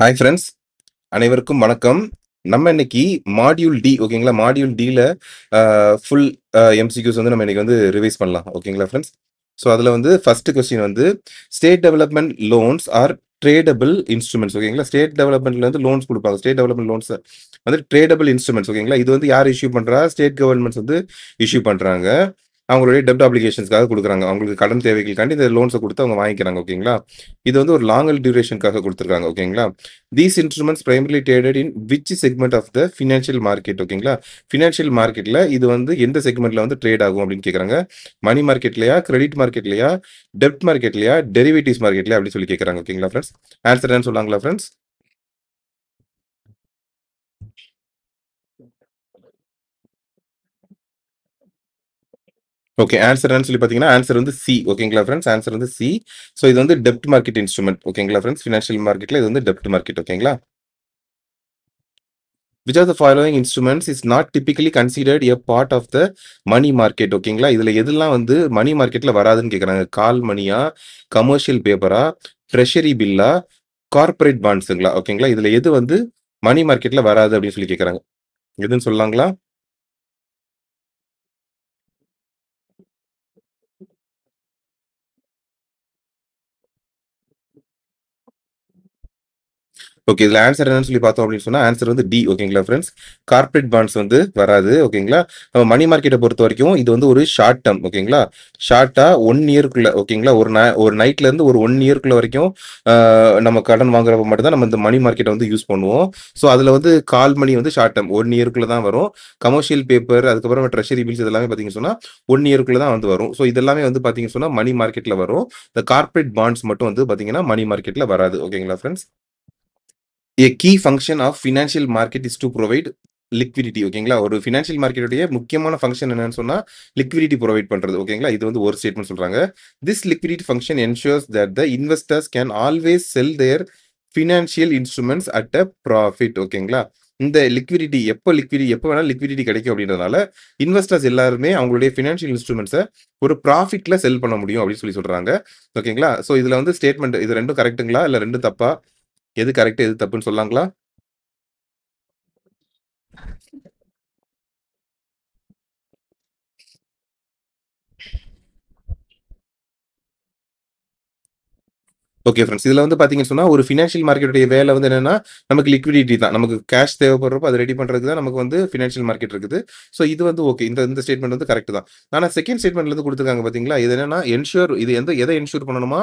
Hi friends, அனைவருக்கும் வணக்கம். நம்ம இன்னைக்கு மாடியூல் டி ஓகேங்களா? மாடியூல் டில ஃபுல் எம்சிக்யூஸ் வந்து நம்ம இன்னைக்கு வந்து ரிவைஸ் பண்ணலாம். ஓகேங்களா ஃப்ரெண்ட்ஸ்? ஸோ அதில் வந்து ஃபர்ஸ்ட் கொஸ்டின் வந்து state development loans are tradable instruments. ஓகேங்களா? ஸ்டேட் டெவலப்மெண்ட்ல வந்து லோன்ஸ் கொடுப்பாங்க. ஸ்டேட் டெவலப்மெண்ட் லோன்ஸ் வந்து ட்ரேடபிள் இன்ஸ்ட்ருமெண்ட்ஸ். ஓகேங்களா? இது வந்து யார் இஷ்யூ பண்றா? ஸ்டேட் கவர்மெண்ட்ஸ் வந்து இஷ்யூ பண்றாங்க. அவங்களுடைய டெப்ட் அப்ளிகேஷன்ஸ்க்காக கொடுக்குறாங்க. அவங்களுக்கு கடன் தேவைகளுக்காண்டி இந்த லோன்ஸை கொடுத்து அவங்க வாங்கிக்கிறாங்க. ஓகேங்களா? இது வந்து ஒரு லாங்கல் டியூரேஷனுக்காக கொடுத்துருக்காங்க. ஓகேங்களா? These instruments primarily traded in which segment of the financial market. ஓகேங்களா? ஃபினான்ஷியல் மார்க்கெட்ல இது வந்து எந்த செக்மெண்ட்ல வந்து ட்ரேட் ஆகும் அப்படின்னு கேட்குறாங்க. மணி மார்க்கெட்லையா, கிரெடிட் மார்க்கெட்லையா, டெப்ட் மார்க்கெட்லையா, டெரிவேட்டிவ்ஸ் மார்க்கெட்லையா அப்படின்னு சொல்லி கேட்குறாங்க. ஓகேங்களா ஃப்ரெண்ட்ஸ்? ஆன்சர் என்னன்னு சொல்லாங்களா ஃப்ரெண்ட்ஸ்? ஓகே, ஆன்சர் என்னன்னு சொல்லி பார்த்தீங்கன்னா ஆன்சர் வந்து சி. ஓகேங்களா ஃப்ரெண்ட்ஸ்? ஆன்சர் வந்து சி. ஸோ இது வந்து டெப்ட் மார்க்கெட் இன்ஸ்ட்ருமெண்ட். ஓகேங்களா ஃப்ரெண்ட்ஸ்? ஃபினான்ஷியல் மார்க்கெட்ல இது வந்து டெப்ட் மார்க்கெட். ஓகேங்களா? which of the following instruments is not typically considered a part of the money market. ஓகேங்களா? இதுல எதெல்லாம் வந்து மணி மார்க்கெட்ல வராதுன்னு கேக்குறாங்க. கால் மணியா, கமர்ஷியல் பேப்பரா, ட்ரெஷரி பில்லா, கார்ப்பரேட் பாண்ட்ஸுங்களா? ஓகேங்களா? இதுல எது வந்து மணி மார்க்கெட்ல வராது அப்படின்னு சொல்லி கேக்குறாங்க. எதுன்னு சொல்லலாங்களா? ஓகே, இதுல ஆன்சர் என்னன்னு சொல்லி பார்த்தோம் அப்படின்னு சொன்னா ஆன்சர் வந்து டி. ஓகேங்களா ஃப்ரெண்ட்ஸ்? கார்ப்பரேட் பாண்ட்ஸ் வந்து வராது. ஓகேங்களா? நம்ம மணி மார்க்கெட்டை பொறுத்த வரைக்கும் இது வந்து ஒரு ஷார்ட் டேர்ம். ஓகேங்களா? ஷார்ட்டா 1 இயர்க்குள்ள. ஓகேங்களா? ஒரு நைட்ல இருந்து ஒரு 1 இயர்க்குள்ள வரைக்கும் நம்ம கடன் வாங்குறப்ப மட்டும் தான் நம்ம இந்த மணி மார்க்கெட்டை வந்து யூஸ் பண்ணுவோம். ஸோ அதுல வந்து கால் மணி வந்து ஷார்ட் டேர்ம் 1 இயர்க்குள்ள தான் வரும். கமர்ஷியல் பேப்பர், அதுக்கப்புறம் ட்ரெஷரி பில்ஸ் இதெல்லாமே பார்த்தீங்கன்னு சொன்னா 1 இயர்க்குள்ள தான் வந்து வரும். ஸோ இதெல்லாமே வந்து பார்த்தீங்கன்னு சொன்னா மணி மார்க்கெட்ல வரும். இந்த கார்ப்பரேட் பாண்ட்ஸ் மட்டும் வந்து பார்த்தீங்கன்னா மணி மார்க்கெட்ல வராது. ஓகேங்களா friends? A key function of financial market is to provide liquidity. ஓகேங்களா? ஒரு ஃபினான்ஷியல் மார்க்கெட்டுடைய முக்கியமான ஃபங்க்ஷன் என்னன்னு சொன்னா லிக்விடிட்டி ப்ரொவைட் பண்றது. ஓகேங்களா? இது வந்து ஒரு ஸ்டேட்மெண்ட் சொல்றாங்க. This liquidity function ensures that the investors can always sell their financial instruments at a profit. ஓகேங்களா? இந்த எப்போ வேணாலும் லிக்விடிட்டி கிடைக்கும் அப்படின்றதுனால இன்வெஸ்டர்ஸ் எல்லாருமே அவங்களுடைய ஃபினான்ஷியல் இன்ஸ்ட்ருமெண்ட்ஸை ஒரு ப்ராஃபிட்ல செல் பண்ண முடியும் அப்படின்னு சொல்லி சொல்றாங்க. ஓகேங்களா? ஸோ இதுல வந்து ஸ்டேட்மெண்ட் இது ரெண்டும் கரெக்ட்டுங்களா இல்ல ரெண்டும் தப்பா? எது கரெக்ட் எது தப்புன்னு சொல்லாங்களா? Okay friends. இதுல வந்து பாத்தீங்கன்னு சொன்னா ஒரு ஃபினான்ஷியல் மார்க்கெட்டுடைய வேலை வந்து என்னன்னா நமக்கு லிக்விடிட்டி தான். நமக்கு கேஷ் தேவைப்படுறப்போ அதை ரெடி பண்றதுக்கு தான் நமக்கு வந்து ஃபினான்ஷியல் மார்க்கெட் இருக்குது. ஸோ இது வந்து ஓகே. இந்த இந்த ஸ்டேட்மெண்ட் வந்து கரெக்ட் தான். ஆனா செகண்ட் ஸ்டேட்மெண்ட்ல இருந்து கொடுத்துருக்காங்க பாத்தீங்களா? இது என்னன்னா இது எதை என்ஷூர் பண்ணணுமா?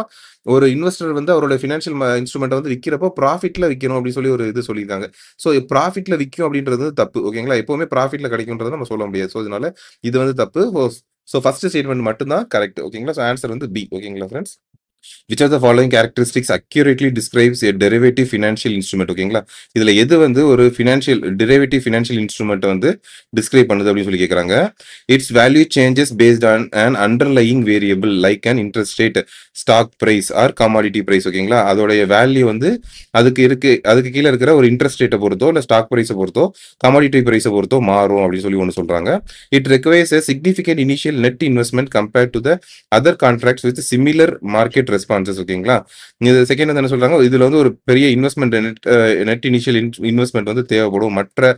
ஒரு இன்வெஸ்டர் வந்து அவரோட ஃபினான்ஷியல் இன்ஸ்ட்ருமெண்ட் வந்து விற்கிறப்போ ப்ராஃபிட்ல விற்கணும் அப்படின்னு சொல்லி ஒரு இது சொல்லியிருக்காங்க. ஸோ ப்ராஃபிட்ல விற்கும் அப்படின்றது வந்து தப்பு. ஓகேங்களா? எப்பவுமே ப்ராஃபிட்ல கிடைக்கும்ன்றதை நம்ம சொல்ல முடியாது. ஸோ இதனால இது வந்து தப்பு. ஸோ ஃபர்ஸ்ட் ஸ்டேட்மெண்ட் மட்டும் தான் கரெக்ட். ஓகேங்களா? ஸோ ஆன்சர் வந்து பி. ஓகேங்களா friends? which of the following characteristics accurately describes a derivative financial instrument. ஓகேங்களா? இதுல எது வந்து ஒரு டெரிவேட்டிவ் ஃபினான்ஷியல் இன்ஸ்ட்ருமெண்ட் வந்து டிஸ்கிரைப் பண்ணுது அப்படின்னு சொல்லி கேக்குறாங்க. Its value changes based on an underlying variable like an interest rate, stock price or commodity price. ஓகேங்களா? அதோடைய வேல்யூ வந்து அதுக்கு கீழே இருக்கிற ஒரு இன்ட்ரெஸ்ட் ரேட்டை பொறுத்தோ இல்ல ஸ்டாக் பிரைஸை பொறுத்தோ கமாடிட்டி பிரைஸை பொறுத்தோ மாறும் அப்படின்னு சொல்லி ஒன்று சொல்றாங்க. It requires a significant initial net investment compared to the other contracts with similar market responses. ஓகேங்களா? இது செகண்ட் வந்து என்ன சொல்றாங்க? இதுல வந்து ஒரு பெரிய இன்வெஸ்ட்மெண்ட் நெட் இனிஷியல் இன்வெஸ்ட்மெண்ட் வந்து தேவைப்படும். மற்ற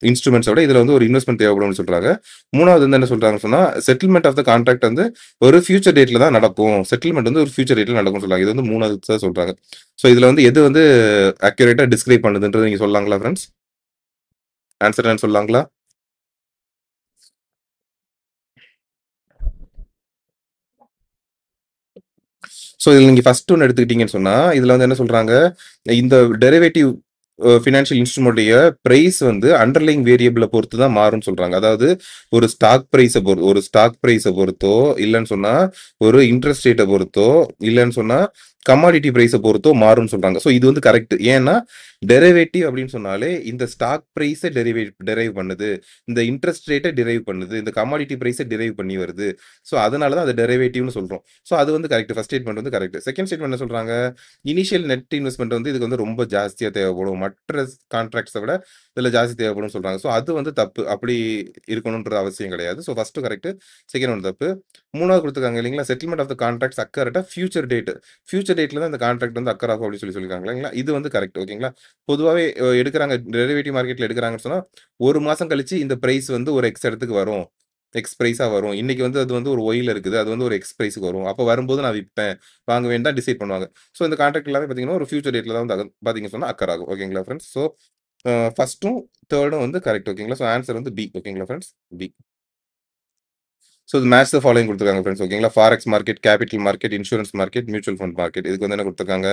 இன்ஸ்ட்ருமெண்ட்ஸோட இதுல வந்து ஒரு இன்வெஸ்ட்மெண்ட் தேவைப்படும்னு சொல்றாங்க. மூணாவது வந்து என்ன சொல்றாங்கன்னு சொன்னா செட்டில்மெண்ட் ஆஃப் த கான்ட்ராக்ட் வந்து ஒரு ஃபியூச்சர் டேட்ல தான் நடக்கும். செட்டில்மெண்ட் வந்து ஒரு ஃபியூச்சர் டேட்ல நடக்கும்னு சொல்றாங்க. இது வந்து மூணாவது தான் சொல்றாங்க. ஸோ இதுல வந்து எது வந்து அக்யூரேட்டா டிஸ்கிரைப் பண்ணுதுன்றது நீங்க சொல்லலாங்களா ஃப்ரெண்ட்ஸ்? ஆன்சர் என்னன்னு சொல்லலாங்களா? ஸோ இதில் நீங்கள் ஃபர்ஸ்ட் ஒன்று எடுத்துக்கிட்டீங்கன்னு சொன்னால் இதில் வந்து என்ன சொல்கிறாங்க? இந்த டெரிவேட்டிவ் ஃபினான்ஷியல் இன்ஸ்ட்ருமெண்ட்டுடைய ப்ரைஸ் வந்து அண்டர்லைங் வேரியபிளை பொறுத்து தான் மாறும்னு சொல்கிறாங்க. அதாவது ஒரு ஸ்டாக் ப்ரைஸை பொறுத்தோ இல்லைன்னு சொன்னால் ஒரு இன்ட்ரெஸ்ட் ரேட்டை பொறுத்தோ இல்லைன்னு சொன்னால் கமாடிட்டி ப்ரைஸை பொறுத்தோ மாறும்னு சொல்கிறாங்க. ஸோ இது வந்து கரெக்ட். ஏன்னா டெரிவேட்டிவ் அப்படின்னு சொன்னாலே இந்த ஸ்டாக் பிரைஸை டெரைவ் பண்ணுது, இந்த இன்ட்ரெஸ்ட் ரேட்டை டிரைவ் பண்ணுது, இந்த கமாடிட்டி பிரைஸை டிரைவ் பண்ணி வருது. ஸோ அதனால தான் அது டெரிவேட்டிவ்னு சொல்றோம். ஸோ அது வந்து கரெக்ட். ஃபர்ஸ்ட் ஸ்டேட்மெண்ட் வந்து கரெக்ட். செகண்ட் ஸ்டேட்மெண்ட் என்ன சொல்றாங்க? இனிஷியல் நெட் இன்வெஸ்ட்மெண்ட் வந்து இதுக்கு வந்து ரொம்ப ஜாஸ்தியா தேவைப்படும். மற்ற கான்ட்ராக்ட்ஸை விட இதில் ஜாஸ்தி தேவைப்படும்னு சொல்றாங்க. ஸோ அது வந்து தப்பு. அப்படி இருக்கணும்ன்ற அவசியம் கிடையாது. So first correct, second one தப்பு. மூணாவது கொடுத்துருக்காங்க இல்லைங்களா? Settlement of the contracts occur at future date. Future டேட்ல தான் இந்த கான்ட்ராக்ட் வந்து அக்கர் ஆகும் அப்படின்னு சொல்லியிருக்காங்க இல்லைங்களா? இது வந்து கரெக்ட். ஓகேங்களா? பொதுவாகவே எடுக்கிறாங்க, டெரிவேட்டிவ் மார்க்கெட்ல எடுக்கிறாங்கன்னு சொன்னா ஒரு மாசம் கழிச்சு இந்த பிரைஸ் வந்து ஒரு எக்ஸ் இடத்துக்கு வரும், எக்ஸ் பிரைஸா வரும். இன்னைக்கு வந்து அது வந்து ஒரு ஒய்ல இருக்குது, அது வந்து ஒரு எக்ஸ் பிரைஸுக்கு வரும். அப்போ வரும்போது நான் விற்பேன், வாங்குவேன் தான் டிசைட் பண்ணுவாங்க. ஸோ இந்த கான்ட்ராக்ட் எல்லாமே பார்த்தீங்கன்னா ஒரு ஃபியூச்சர் டேட்ல தான் வந்து பார்த்தீங்கன்னு சொன்னா அக்கர் ஆகும். ஓகேங்களா ஃப்ரெண்ட்ஸ்? ஸோ ஃபர்ஸ்ட்டும் தேர்டும் வந்து கரெக்ட். ஓகேங்களா? ஸோ ஆன்சர் வந்து பி. ஓகேங்களா ஃப்ரெண்ட்ஸ்? பி. ஸோ இது மேட்ச் த ஃபாலோயிங் கொடுத்துருக்காங்க ஃப்ரெண்ட்ஸ். ஓகேங்களா? Forex market, capital market, insurance market, mutual fund market. இதுக்கு வந்து என்ன கொடுத்துருக்காங்க?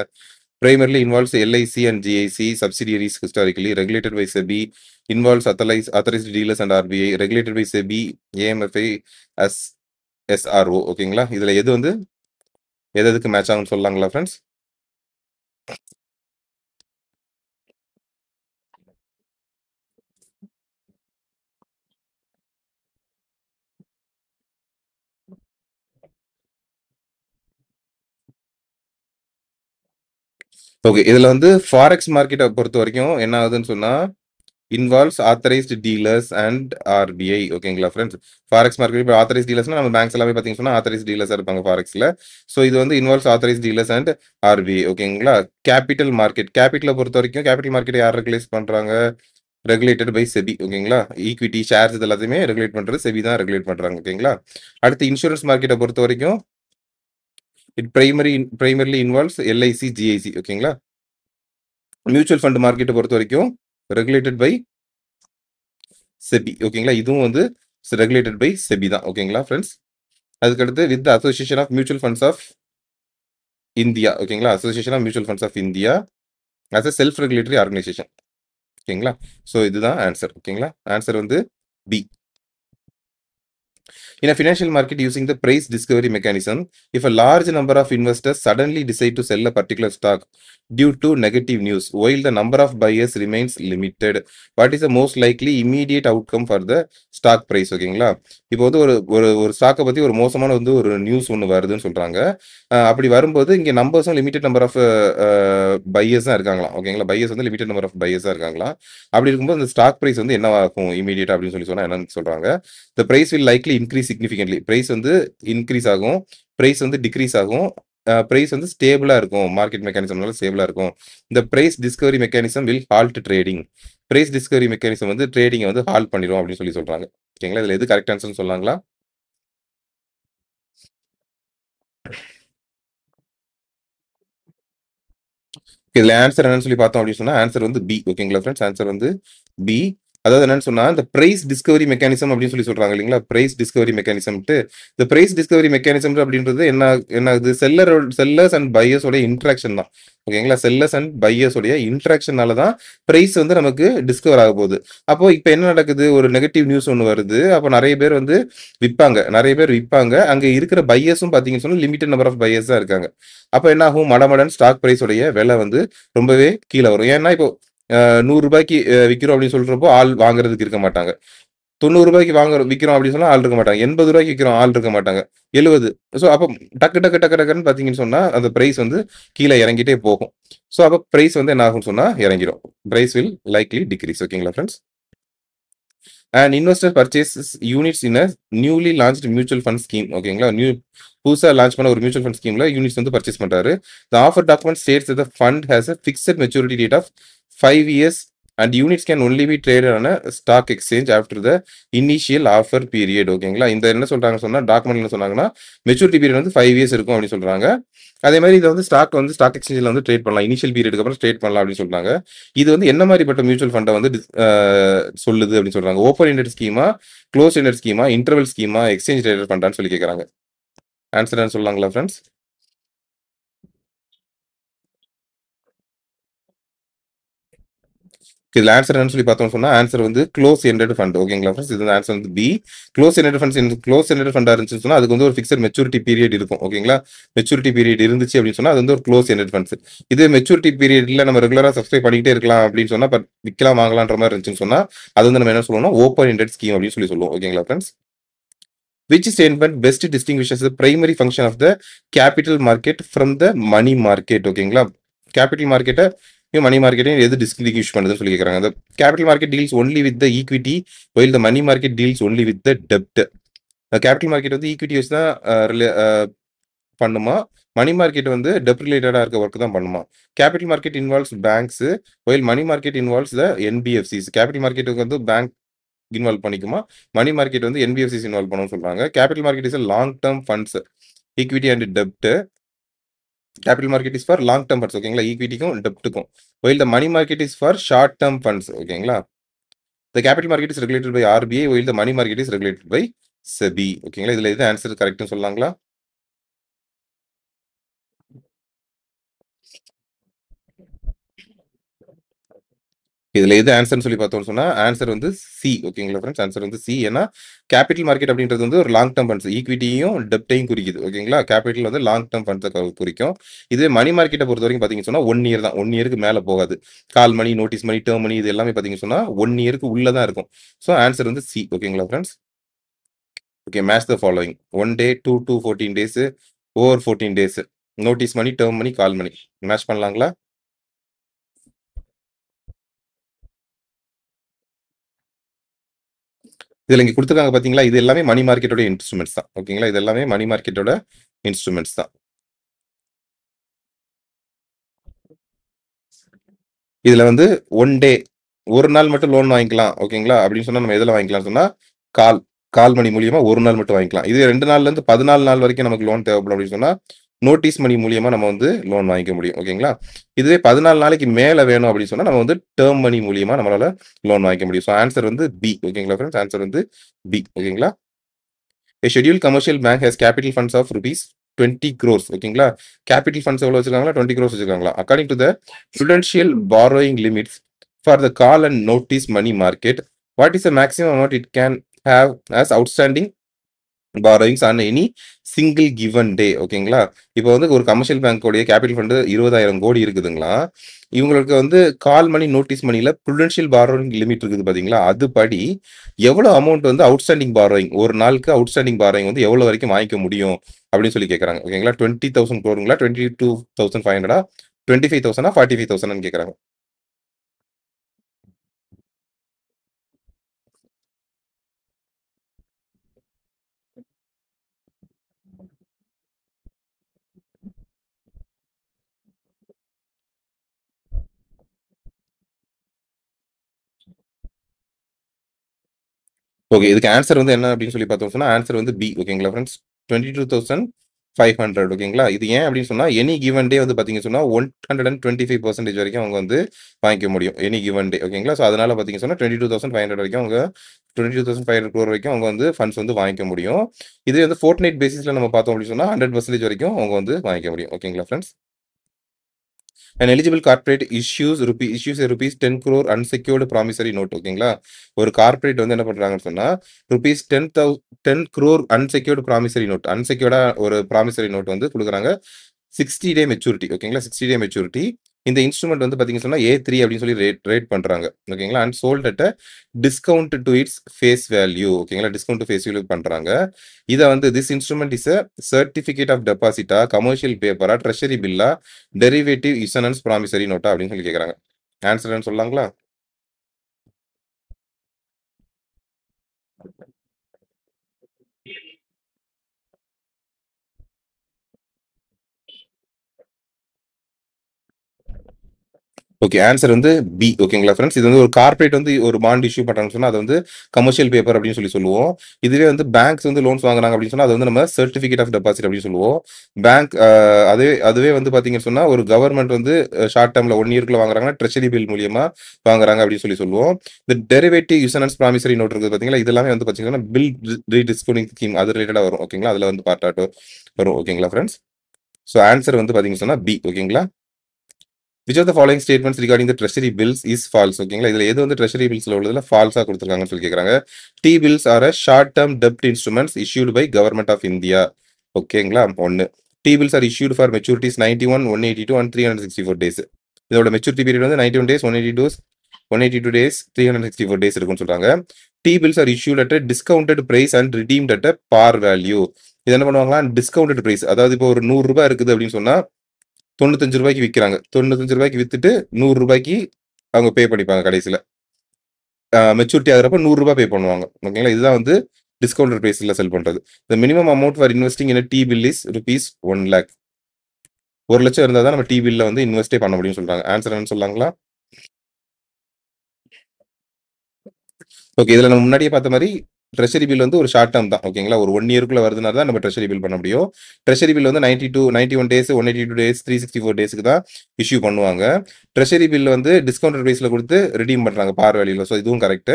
Primarily involves LIC and GIC subsidiaries historically, regulated by SEBI, involves authorized dealers and RBI, regulated by SEBI, AMFI, as SRO. ஓகேங்களா? இதுல எது வந்து எதுக்கு மேட்ச் ஆகும்னு சொல்லலாங்களா ஃப்ரெண்ட்ஸ்? ஓகே, இதுல வந்து ஃபாரெக்ஸ் மார்க்கெட்டை பொறுத்த வரைக்கும் என்ன ஆகுதுன்னு சொன்னா involves authorised dealers and RBI. ஓகேங்களா ஃப்ரெண்ட்ஸ்? ஃபாரெக்ஸ் மார்க்கெட் இப்போ ஆத்தரைஸ் டீலர்ஸ்னா நம்ம பேங்க்ஸ் எல்லாமே பார்த்தீங்கன்னா சொன்னா ஆத்தரைஸ் டீலர்ஸாக இருப்பாங்க ஃபாரெக்ஸில். ஸோ இது வந்து involves authorise dealers and RBI. ஓகேங்களா? கேபிட்டல் மார்க்கெட், கேபிட்டலை பொறுத்த வரைக்கும் கேபிட்டல் மார்க்கெட் யார் ரெகுலேட் பண்ணுறாங்க? Regulated by SEBI. ஓகேங்களா? ஈக்விட்டி ஷேர்ஸ் இது எல்லாத்தையுமே ரெகுலேட் பண்ணுறது செபி தான் ரெகுலேட் பண்ணுறாங்க. ஓகேங்களா? அடுத்து இன்சூரன்ஸ் மார்க்கெட்டை பொறுத்த வரைக்கும் it primarily involves LIC GIC. ஓகேங்களா? மியூச்சுவல் ஃபண்ட் மார்க்கெட்டை பொறுத்த வரைக்கும் ரெகுலேட்டட் பை செபி. ஓகேங்களா? இதுவும் வந்து ரெகுலேட்டட் பை செபி தான். ஓகேங்களா ஃப்ரெண்ட்ஸ்? அதுக்கடுத்து with the association of mutual funds of India. ஓகேங்களா? Association of mutual funds of India as a self regulatory organisation. ஓகேங்களா? ஸோ இதுதான் ஆன்சர். ஓகேங்களா? ஆன்சர் வந்து B. In a financial market using the price discovery mechanism, if a large number of investors suddenly decide to sell a particular stock due to negative news, while the number of buyers remains limited, what is the most likely immediate outcome for the stock price? ஓகேங்களா? இப்போ வந்து ஒரு ஒரு ஒரு ஸ்டாக்கை பற்றி ஒரு மோசமான வந்து ஒரு நியூஸ் ஒன்று வருதுன்னு சொல்கிறாங்க. அப்படி வரும்போது இங்கே நம்பர்ஸும் லிமிடெட் நம்பர் ஆஃப் பையர்ஸ் தான் இருக்காங்களாம். ஓகேங்களா? பையர்ஸ் வந்து லிமிடெட் நம்பர் ஆஃப் பையர்ஸ் தான் இருக்காங்களாம். அப்படி இருக்கும்போது அந்த ஸ்டாக் ப்ரைஸ் வந்து என்னவாகும் இமீடியட் அப்படின்னு சொல்லி சொன்னால் என்னன்னு சொல்கிறாங்க? The price will likely increase significantly. Price வந்து இன்க்ரீஸ் ஆகும், பிரைஸ் வந்து டிக்ரீஸ் ஆகும், பிரைஸ் வந்து ஸ்டேபிளா இருக்கும். மார்க்கெட் மெக்கானிசம்னால ஸ்டேபிளா இருக்கும். இந்த price discovery mechanism will halt trading. Price discovery mechanism வந்து ட்ரேடிங்கை வந்து ஹால்ட் பண்ணிடும் அப்படின்னு சொல்லி சொல்றாங்க. ஓகேங்களா? இதுல எது கரெக்ட் ஆன்சர்னு சொல்லாங்களா? இதுல ஆன்சர் என்னன்னு சொல்லி பார்த்தோம் அப்படின்னு சொன்னா ஆன்சர் வந்து பி. ஓகேங்களா ஃப்ரெண்ட்ஸ்? ஆன்சர் வந்து பி. அதாவது என்னன்னு சொன்னா இந்த பிரைஸ் டிஸ்கவரி மெக்கானிசம் அப்படின்னு சொல்லி சொல்றாங்க இல்லைங்களா? பிரைஸ் டிஸ்கவரி மெக்கானிசம்ட்டு இந்த பிரைஸ் டிஸ்கவரி மெக்கானிசம் அப்படின்றது என்ன ஆகுது? செல்லர்ஸ் அண்ட் பையர்ஸோட இன்ட்ராக்ஷன் தான். ஓகேங்களா? செல்லர்ஸ் அண்ட் பையர்ஸோடைய இன்ட்ராக்ஷனால தான் பிரைஸ் வந்து நமக்கு டிஸ்கவர் ஆக போகுது. அப்போ இப்போ என்ன நடக்குது? ஒரு நெகட்டிவ் நியூஸ் ஒன்று வருது. அப்போ நிறைய பேர் வந்து விற்பாங்க. அங்க இருக்கிற பையர்ஸும் பார்த்தீங்கன்னு சொன்னா லிமிடெட் நம்பர் ஆஃப் பையர்ஸ் தான் இருக்காங்க. அப்போ என்ன ஆகும்? மடமடன் ஸ்டாக் பிரைஸோடைய விலை வந்து ரொம்பவே கீழே வரும். ஏன்னா இப்போ ரூ. 100 விற்கிறோம் அப்படின்னு சொல்றப்போ ஆள் வாங்குறதுக்கு இருக்க மாட்டாங்க. ரூ. 90 விற்கிறோம் அப்படின்னு சொன்னா ஆள் இருக்க மாட்டாங்க. ரூ. 80 விற்கிறோம் ஆள் இருக்க மாட்டாங்க. 70. ஸோ அப்போ டக்கு டக்குன்னு பார்த்தீங்கன்னு சொன்னா அந்த பிரைஸ் வந்து கீழே இறங்கிட்டே போகும். ஸோ அப்போ பிரைஸ் வந்து என்ன ஆகும்னு சொன்னா இறங்கிடும். Price will likely decrease. ஓகேங்களா friends? And investor purchases units in a newly launched mutual fund scheme. ஓகேங்களா? புதுசாக லான்ச் பண்ண ஒரு மியூச்சுவல் ஃபண்ட் ஸ்கீம்ல யூனிட்ஸ் வந்து பர்ச்சேஸ் பண்றாரு. The offer document states the fund has a fixed maturity date of 5 years and units can only be traded on a stock exchange after the initial offer period. ஓகேங்களா? இந்த என்ன சொல்றாங்க சொன்னா document என்ன சொன்னாங்கன்னா maturity period வந்து 5 years இருக்கும் அப்படின்னு சொல்றாங்க. அதே மாதிரி இதை வந்து ஸ்டாக் எக்ஸ்சேஞ்சில் வந்து ட்ரேட் பண்ணலாம், இனிஷியல் பீரியடுக்கு அப்புறம் ட்ரேட் பண்ணலாம் அப்படின்னு சொல்றாங்க. இது வந்து என்ன மாதிரிப்பட்ட மியூச்சுவல் ஃபண்டை வந்து சொல்லுது அப்படின்னு சொல்றாங்க? ஓப்பன் எண்டட் ஸ்கீமா, க்ளோஸ் எண்டட் ஸ்கீமா, இன்டர்வல் ஸ்கீமா, எக்ஸ்சேஞ்ச் ட்ரேடட் ஃபண்டான்னு சொல்லி கேட்கறாங்க. ஆன்சர் என்ன சொல்லலாங்களா ஃப்ரெண்ட்ஸ்? இதுல ஆன்சர் என்னன்னு சொல்லி பார்த்தோம்னு சொன்னா ஆன்சர் வந்து க்ளோஸ் எண்டட் ஃபண்ட். ஓகேங்களா ஃப்ரெண்ட்ஸ், இது ஆன்சர் வந்து B. Close ended funds, close ended ஃபண்டா இருந்துச்சுன்னு சொன்னா அதுக்கு வந்து ஒரு ஃபிக்ஸட் மெச்சூரிட்டி பீரியட் இருக்கும். ஓகேங்களா, மெச்சூரிட்டி பீரியட் இருந்துச்சு அப்படின்னு சொன்னா அது வந்து ஒரு க்ளோஸ் எண்டட் ஃபண்ட்ஸ். இது மெச்சூரிட்டி பீரியட்ல நம்ம ரெகுலரா சப்ஸ்கிரைப் பண்ணிக்கிட்டே இருக்கலாம் அப்படின்னு சொன்னா, பட் விற்கலாம் வாங்கலான்ற மாதிரி இருந்துச்சுன்னு சொன்னா அது வந்து நம்ம என்ன சொல்லுவோம்னா ஓப்பன் எண்டட் ஸ்கீம் அப்படின்னு சொல்லுவோம். ஓகேங்களா friends, which statement best distinguishes the primary function of the capital market from the money market? ஓகேங்களா, கேபிட்டல் மார்க்கெட்டை மணி மார்க்கெட்டையும் எது டிஸ்டிங்விஷ் பண்ணுதுன்னு சொல்லி கேட்குறாங்க. The capital market deals only with the equity while the money market deals only with the debt. Capital market வந்து equity வச்சு தான் பண்ணுமா, மணி மார்க்கெட் வந்து டெப்ட் ரிலேட்டடா இருக்க ஒர்க் தான் பண்ணுமா. Capital market involves banks while money market involves the NBFCs. Capital மார்க்கெட்டுக்கு வந்து பேங்க் இன்வால்வ் பண்ணிக்குமா, மணி மார்க்கெட் வந்து என்பிஎஃப்சிஸ் இன்வால்வ் பண்ணணும்னு சொல்றாங்க. Capital market is long term funds, equity and டெப்ட். Capital market is for long term funds. ஓகேங்களா, ஈக்விட்டிக்கும் டெப்ட்டுக்கும். while the money market is for short term funds. ஓகேங்களா, the capital market is regulated by RBI while the money market is regulated by SEBI. ஓகேங்களா, இதுல எது answer கரெக்ட்னு சொல்லலாங்களா? இதுல எது ஆன்சர்னு சொல்லி பார்த்தோம்னு சொன்னா ஆன்சர் வந்து சி. ஓகேங்களா ஃப்ரெண்ட்ஸ், ஆன்சர் வந்து சி. ஏன்னா கேபிட்டல் மார்க்கெட் அப்படின்றது வந்து ஒரு லாங் டேர்ம் ஃபண்ட்ஸ், ஈக்விட்டியும் டெப்டையும் குறிக்குது. ஓகேங்களா, கேபிட்டல் வந்து லாங் டேர்ம் ஃபண்ட்ஸை குறிக்கும். இதே மணி மார்க்கெட்டை பொறுத்த வரைக்கும் பார்த்தீங்கன்னு சொன்னா 1 இயர் தான், 1 இயருக்கு மேலே போகாது. கால் மணி, நோட்டீஸ் மணி, டேர்ம் மணி இது எல்லாமே பார்த்தீங்கன்னு சொன்னா 1 இயருக்கு உள்ள தான் இருக்கும். ஸோ ஆன்சர் வந்து சி. ஓகேங்களா friends, okay, match the following: 1 day, 2 to 14 days, over 14 days, notice money, term money, call money. Match பண்ணலாங்களா? இதுல இங்க கொடுத்துருக்காங்க பாத்தீங்களா, இது எல்லாமே மணி மார்க்கெட்டோட இன்ஸ்ட்ருமெண்ட்ஸ் தான். ஓகேங்களா, இது எல்லாமே மணி மார்க்கெட்டோட இன்ஸ்ட்ருமெண்ட்ஸ் தான். இதுல வந்து 1 டே, ஒரு நாள் மட்டும் லோன் வாங்கிக்கலாம். ஓகேங்களா, அப்படின்னு சொன்னா நம்ம எதுல வாங்கிக்கலாம் சொன்னா கால் கால் மணி மூலியமா ஒரு நாள் மட்டும் வாங்கிக்கலாம். இது 2 நாள்ல இருந்து 14 நாள் வரைக்கும் நமக்கு லோன் தேவைப்படும் அப்படின்னு சொன்னா நோட்டீஸ் மணி மூலியமா நம்ம வந்து லோன் வாங்கிக்க முடியும். ஓகேங்களா, இதுவே 14 நாளைக்கு மேல வேணும் அப்படின்னு சொன்னா நம்ம வந்து டேர்ம் மணி மூலியமா நம்மளால லோன் வாங்கிக்க முடியும். ஸோ ஆன்சர் வந்து பி. ஓகேங்களா ஃப்ரெண்ட்ஸ், ஆன்சர் வந்து பி. ஓகேங்களா, A scheduled commercial bank has capital funds of rupees 20 crores. ஓகேங்களா, கேபிட்டல் ஃபண்ட்ஸ் எவ்வளவு வச்சிருக்காங்களா, 20 crores வச்சிருக்காங்களா. According to the prudential borrowing limits for the call and notice money market, what is the maximum amount it can have as outstanding borrowings on any single given day? ஓகேங்களா, இப்போ வந்து ஒரு commercial பேங்கோடைய capital fund 20,000 கோடி இருக்குதுங்களா. இவங்களுக்கு வந்து கால் மணி, notice மணில Prudential borrowing limit இருக்குது பாத்தீங்களா, அதுபடி எவ்வளவு அமௌண்ட் வந்து அவுட்ஸ்டாண்டிங் பாரோயிங், ஒரு நாளுக்கு அவுட்ஸ்டாண்டிங் பாரோயிங் வந்து எவ்வளவு வரைக்கும் வாங்கிக்க முடியும் அப்படின்னு சொல்லி கேட்கறாங்க. ஓகேங்களா, 20,000 கோருங்களா, 22,500, 25,000, 45,000 கேட்கறாங்க. ஓகே, இதுக்கு ஆன்சர் வந்து என்ன அப்படின்னு சொல்லி பார்த்தோம் சொன்னா ஆன்சர் வந்து பி. ஓகேங்களா ஃப்ரெண்ட்ஸ், 22,500. ஓகேங்களா, இது ஏன் அப்படின்னு சொன்னா எனி கிவன் டே வந்து பாத்தீங்க சொன்னா 125% வரைக்கும் அவங்க வந்து வாங்கிக்க முடியும் எனி கிவன் டே. ஓகேங்களா, ஸோ அதனால பாத்தீங்க சொன்னா 22,500 வரைக்கும் அவங்க 22,500 crore வரைக்கும் அவங்க வந்து ஃபண்ட்ஸ் வந்து வாங்கிக்க முடியும். இதே வந்து ஃபோர்ட் நைட் பேசிஸ்ல நம்ம பார்த்தோம் அப்படின்னு சொன்னா 100% வரைக்கும் அவங்க வந்து வாங்கிக்க முடியும். ஓகேங்களா friends, an eligible corporate issues a rupees 10 crore unsecured promissory note. ஓகேங்களா, ஒரு கார்ப்பரேட் வந்து என்ன பண்றாங்கன்னு சொன்னா rupees 10 crore unsecured promissory note, அன்செக்யூர்டா ஒரு ப்ராமிசரி நோட் வந்து கொடுக்குறாங்க. 60 டே மெச்சூரிட்டி. ஓகேங்களா, 60 டே மெச்சூரிட்டி. இந்த இன்ஸ்ட்ருமெண்ட் வந்து பாத்தீங்க சொன்னா A3 அப்படின்னு சொல்லி ரேட் பண்றாங்க. ஓகேங்களா, and sold at discount to its face value. ஓகேங்களா, டிஸ்கவுண்ட் டு ஃபேஸ் வேல்யூ பண்றாங்க. இதை வந்து this instrument is a certificate of டெபாசிட்டா, கமர்ஷியல் பேப்பரா, ட்ரெஷரி பில்லா, டெரிவேட்டிவ் இசனன்ஸ் ப்ராமிசரி நோட்டா அப்படின்னு சொல்லி கேட்கறாங்க. ஆன்சர் சொல்லலாங்களா? ஓகே, ஆன்சர் வந்து பி. ஓகேங்களா ஃப்ரெண்ட்ஸ், இது வந்து ஒரு கார்ப்பரேட் வந்து ஒரு பாண்ட் இஷ்யூ பண்றாங்கன்னு சொன்னா அது வந்து கமர்ஷியல் பேப்பர் அப்படின்னு சொல்லி சொல்லுவோம். இதுவே வந்து பேங்க்ஸ் வந்து லோன்ஸ் வாங்குறாங்க அப்படின்னு சொன்னா அது வந்து நம்ம சர்டிபிகேட் ஆஃப் டெபாசிட் அப்படின்னு சொல்லுவோம். பேங்க் அதுவே வந்து பாத்தீங்கன்னு சொன்னா ஒரு கவர்மெண்ட் வந்து ஷார்ட் டேர்ம்ல 1 இயர்க்குள்ள வாங்குறாங்கன்னா ட்ரெஷரி பில் மூலியமா வாங்குறாங்க அப்படின்னு சொல்லி சொல்லுவோம். இந்த டெரிவேட்டிவ் யூசனன்ஸ் ப்ராமிசரி நோட் இருக்குது பாத்தீங்களா, இது எல்லாமே வந்து பாத்தீங்கன்னா பில் ரீடிஸ்கவுண்டிங் ஸ்கீம் அது ரிலேட்டடா வரும். ஓகேங்களா, அதுல வந்து பார்ட் வரும். ஓகேங்களா ஃப்ரெண்ட்ஸ், ஸோ ஆன்சர் வந்து பாத்தீங்கன்னு சொன்னா பி. ஓகேங்களா, which of the following statements regarding the treasury bills is false. ஓகேங்களா, இதுல எது வந்து ட்ரெஷரி பில்ஸ்ல உள்ளதுல ஃபால்ஸா கொடுத்துருக்காங்கன்னு சொல்லி கேட்கறாங்க. T bills are a short term டெப்ட் instruments issued by government of India. ஓகேங்களா, ஒன்னு. T bills are issued for maturities 91, 182 and 364 days. இதோட மெச்சூரிட்டி பீரியட் வந்து 91 டேஸ், 182 டேஸ், 364 டேஸ் இருக்குன்னு சொல்றாங்க. T bills are issued at discounted price and redeemed at par value. இது என்ன பண்ணுவாங்களா, discounted price, அதாவது இப்போ ஒரு 100 ரூபாய் இருக்குது அப்படின்னு சொன்னா 95 ரூபாய்க்கு விற்கிறாங்க. 95 ரூபாய்க்கு வித்துட்டு 100 ரூபாய்க்கு அவங்க பே பண்ணிப்பாங்க கடைசியில். மெச்சூரிட்டி ஆகிறப்ப 100 ரூபாய் பே பண்ணுவாங்க. ஓகேங்களா, இதுதான் வந்து டிஸ்கவுண்டட் பிரைஸ்ல செல் பண்றது. The minimum amount for investing in T bill is ₹1 lakh. 1 லட்சம் இருந்தால் தான் நம்ம டி பில்ல வந்து இன்வெஸ்டே பண்ண முடியும்னு சொல்றாங்க. ஆன்சர் என்னன்னு சொல்லாங்களா? ஓகே, இதுல நம்ம முன்னாடியே பார்த்த மாதிரி ட்ரெஷரி பில் வந்து ஒரு ஷார்ட் டேர்ம் தான். ஓகேங்களா, ஒரு 1 இயர்க்குள்ள வருதுனா தான் நம்ம ட்ரெஷரி பில் பண்ண முடியும். ட்ரெஷரி பில் வந்து 91 டேஸ், 182 டேஸ், 364 டேஸ்க்கு தான் இஷ்யூ பண்ணுவாங்க. ட்ரெஷரி பில் வந்து டிஸ்கவுண்டட் பிரைஸ்ல கொடுத்து ரிடீம் பண்றாங்க பார் வேல்யூல. ஸோ இதுவும் கரெக்ட்.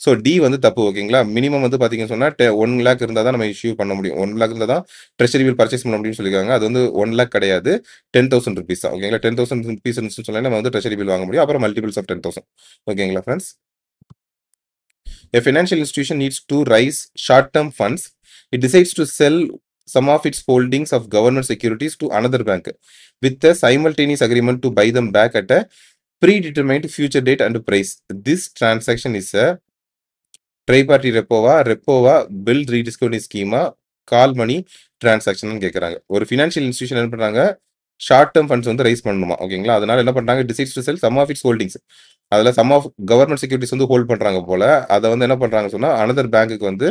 ஸோ டி வந்து தப்பு. ஓகேங்களா, மினிமம் வந்து பாத்தீங்கன்னு சொன்னா 1 lakh இருந்தால் தான் நம்ம இஷ்யூ பண்ண முடியும். 1 lakh இருந்தால் தான் ட்ரெஷரி பில் பர்ச்சேஸ் பண்ண முடியும்னு சொல்லியிருக்காங்க. அது வந்து 1 lakh கிடையாது, 10,000 rupees தான். ஓகேங்களா, 10,000 rupees சொன்னா நம்ம வந்து ட்ரெஷரி பில் வாங்க முடியும். அப்புறம் மல்டிபிள்ஸ் ஆஃப் 10,000. ஓகேங்களா friends, a financial institution needs to raise short-term funds. It decides to sell some of its holdings of government securities to another bank with a simultaneous agreement to buy them back at a predetermined future date and price. This transaction is a tri-party repoவா, bill rediscounting scheme, call money transaction கேட்குறாங்க. ஒரு financial institution என்ன பண்றாங்க, short term funds வந்து raise பண்ணணுமா. ஓகேங்களா, அதனால என்ன பண்றாங்க, decides to sell some of its holdings. அதில் சம் ஆஃப் கவர்மெண்ட் செக்யூரிட்டிஸ் வந்து ஹோல்ட் பண்றாங்க போல. அதை வந்து என்ன பண்றாங்க சொன்னா அனதர் பேங்க்குக்கு வந்து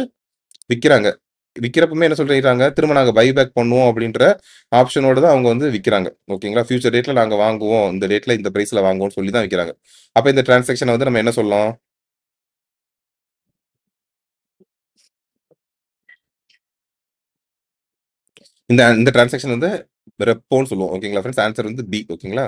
விற்கிறாங்க. விற்கிறப்பமே என்ன சொல்றாங்க, திரும்ப நாங்கள் பைபேக் பண்ணுவோம் அப்படின்ற ஆப்ஷனோட தான் அவங்க வந்து விற்கிறாங்க. ஓகேங்களா, ஃபியூச்சர் டேட்ல நாங்கள் வாங்குவோம், இந்த டேட்ல இந்த பிரைஸ்ல வாங்குவோம்னு சொல்லி தான் விற்கிறாங்க. அப்போ இந்த டிரான்சாக்ஷனை வந்து நம்ம என்ன சொல்லலாம், இந்த இந்த டிரான்சாக்ஷன் வந்து ரெப்போன்னு சொல்லுவோம். ஓகேங்களா ஃப்ரெண்ட்ஸ், ஆன்சர் வந்து பி. ஓகேங்களா,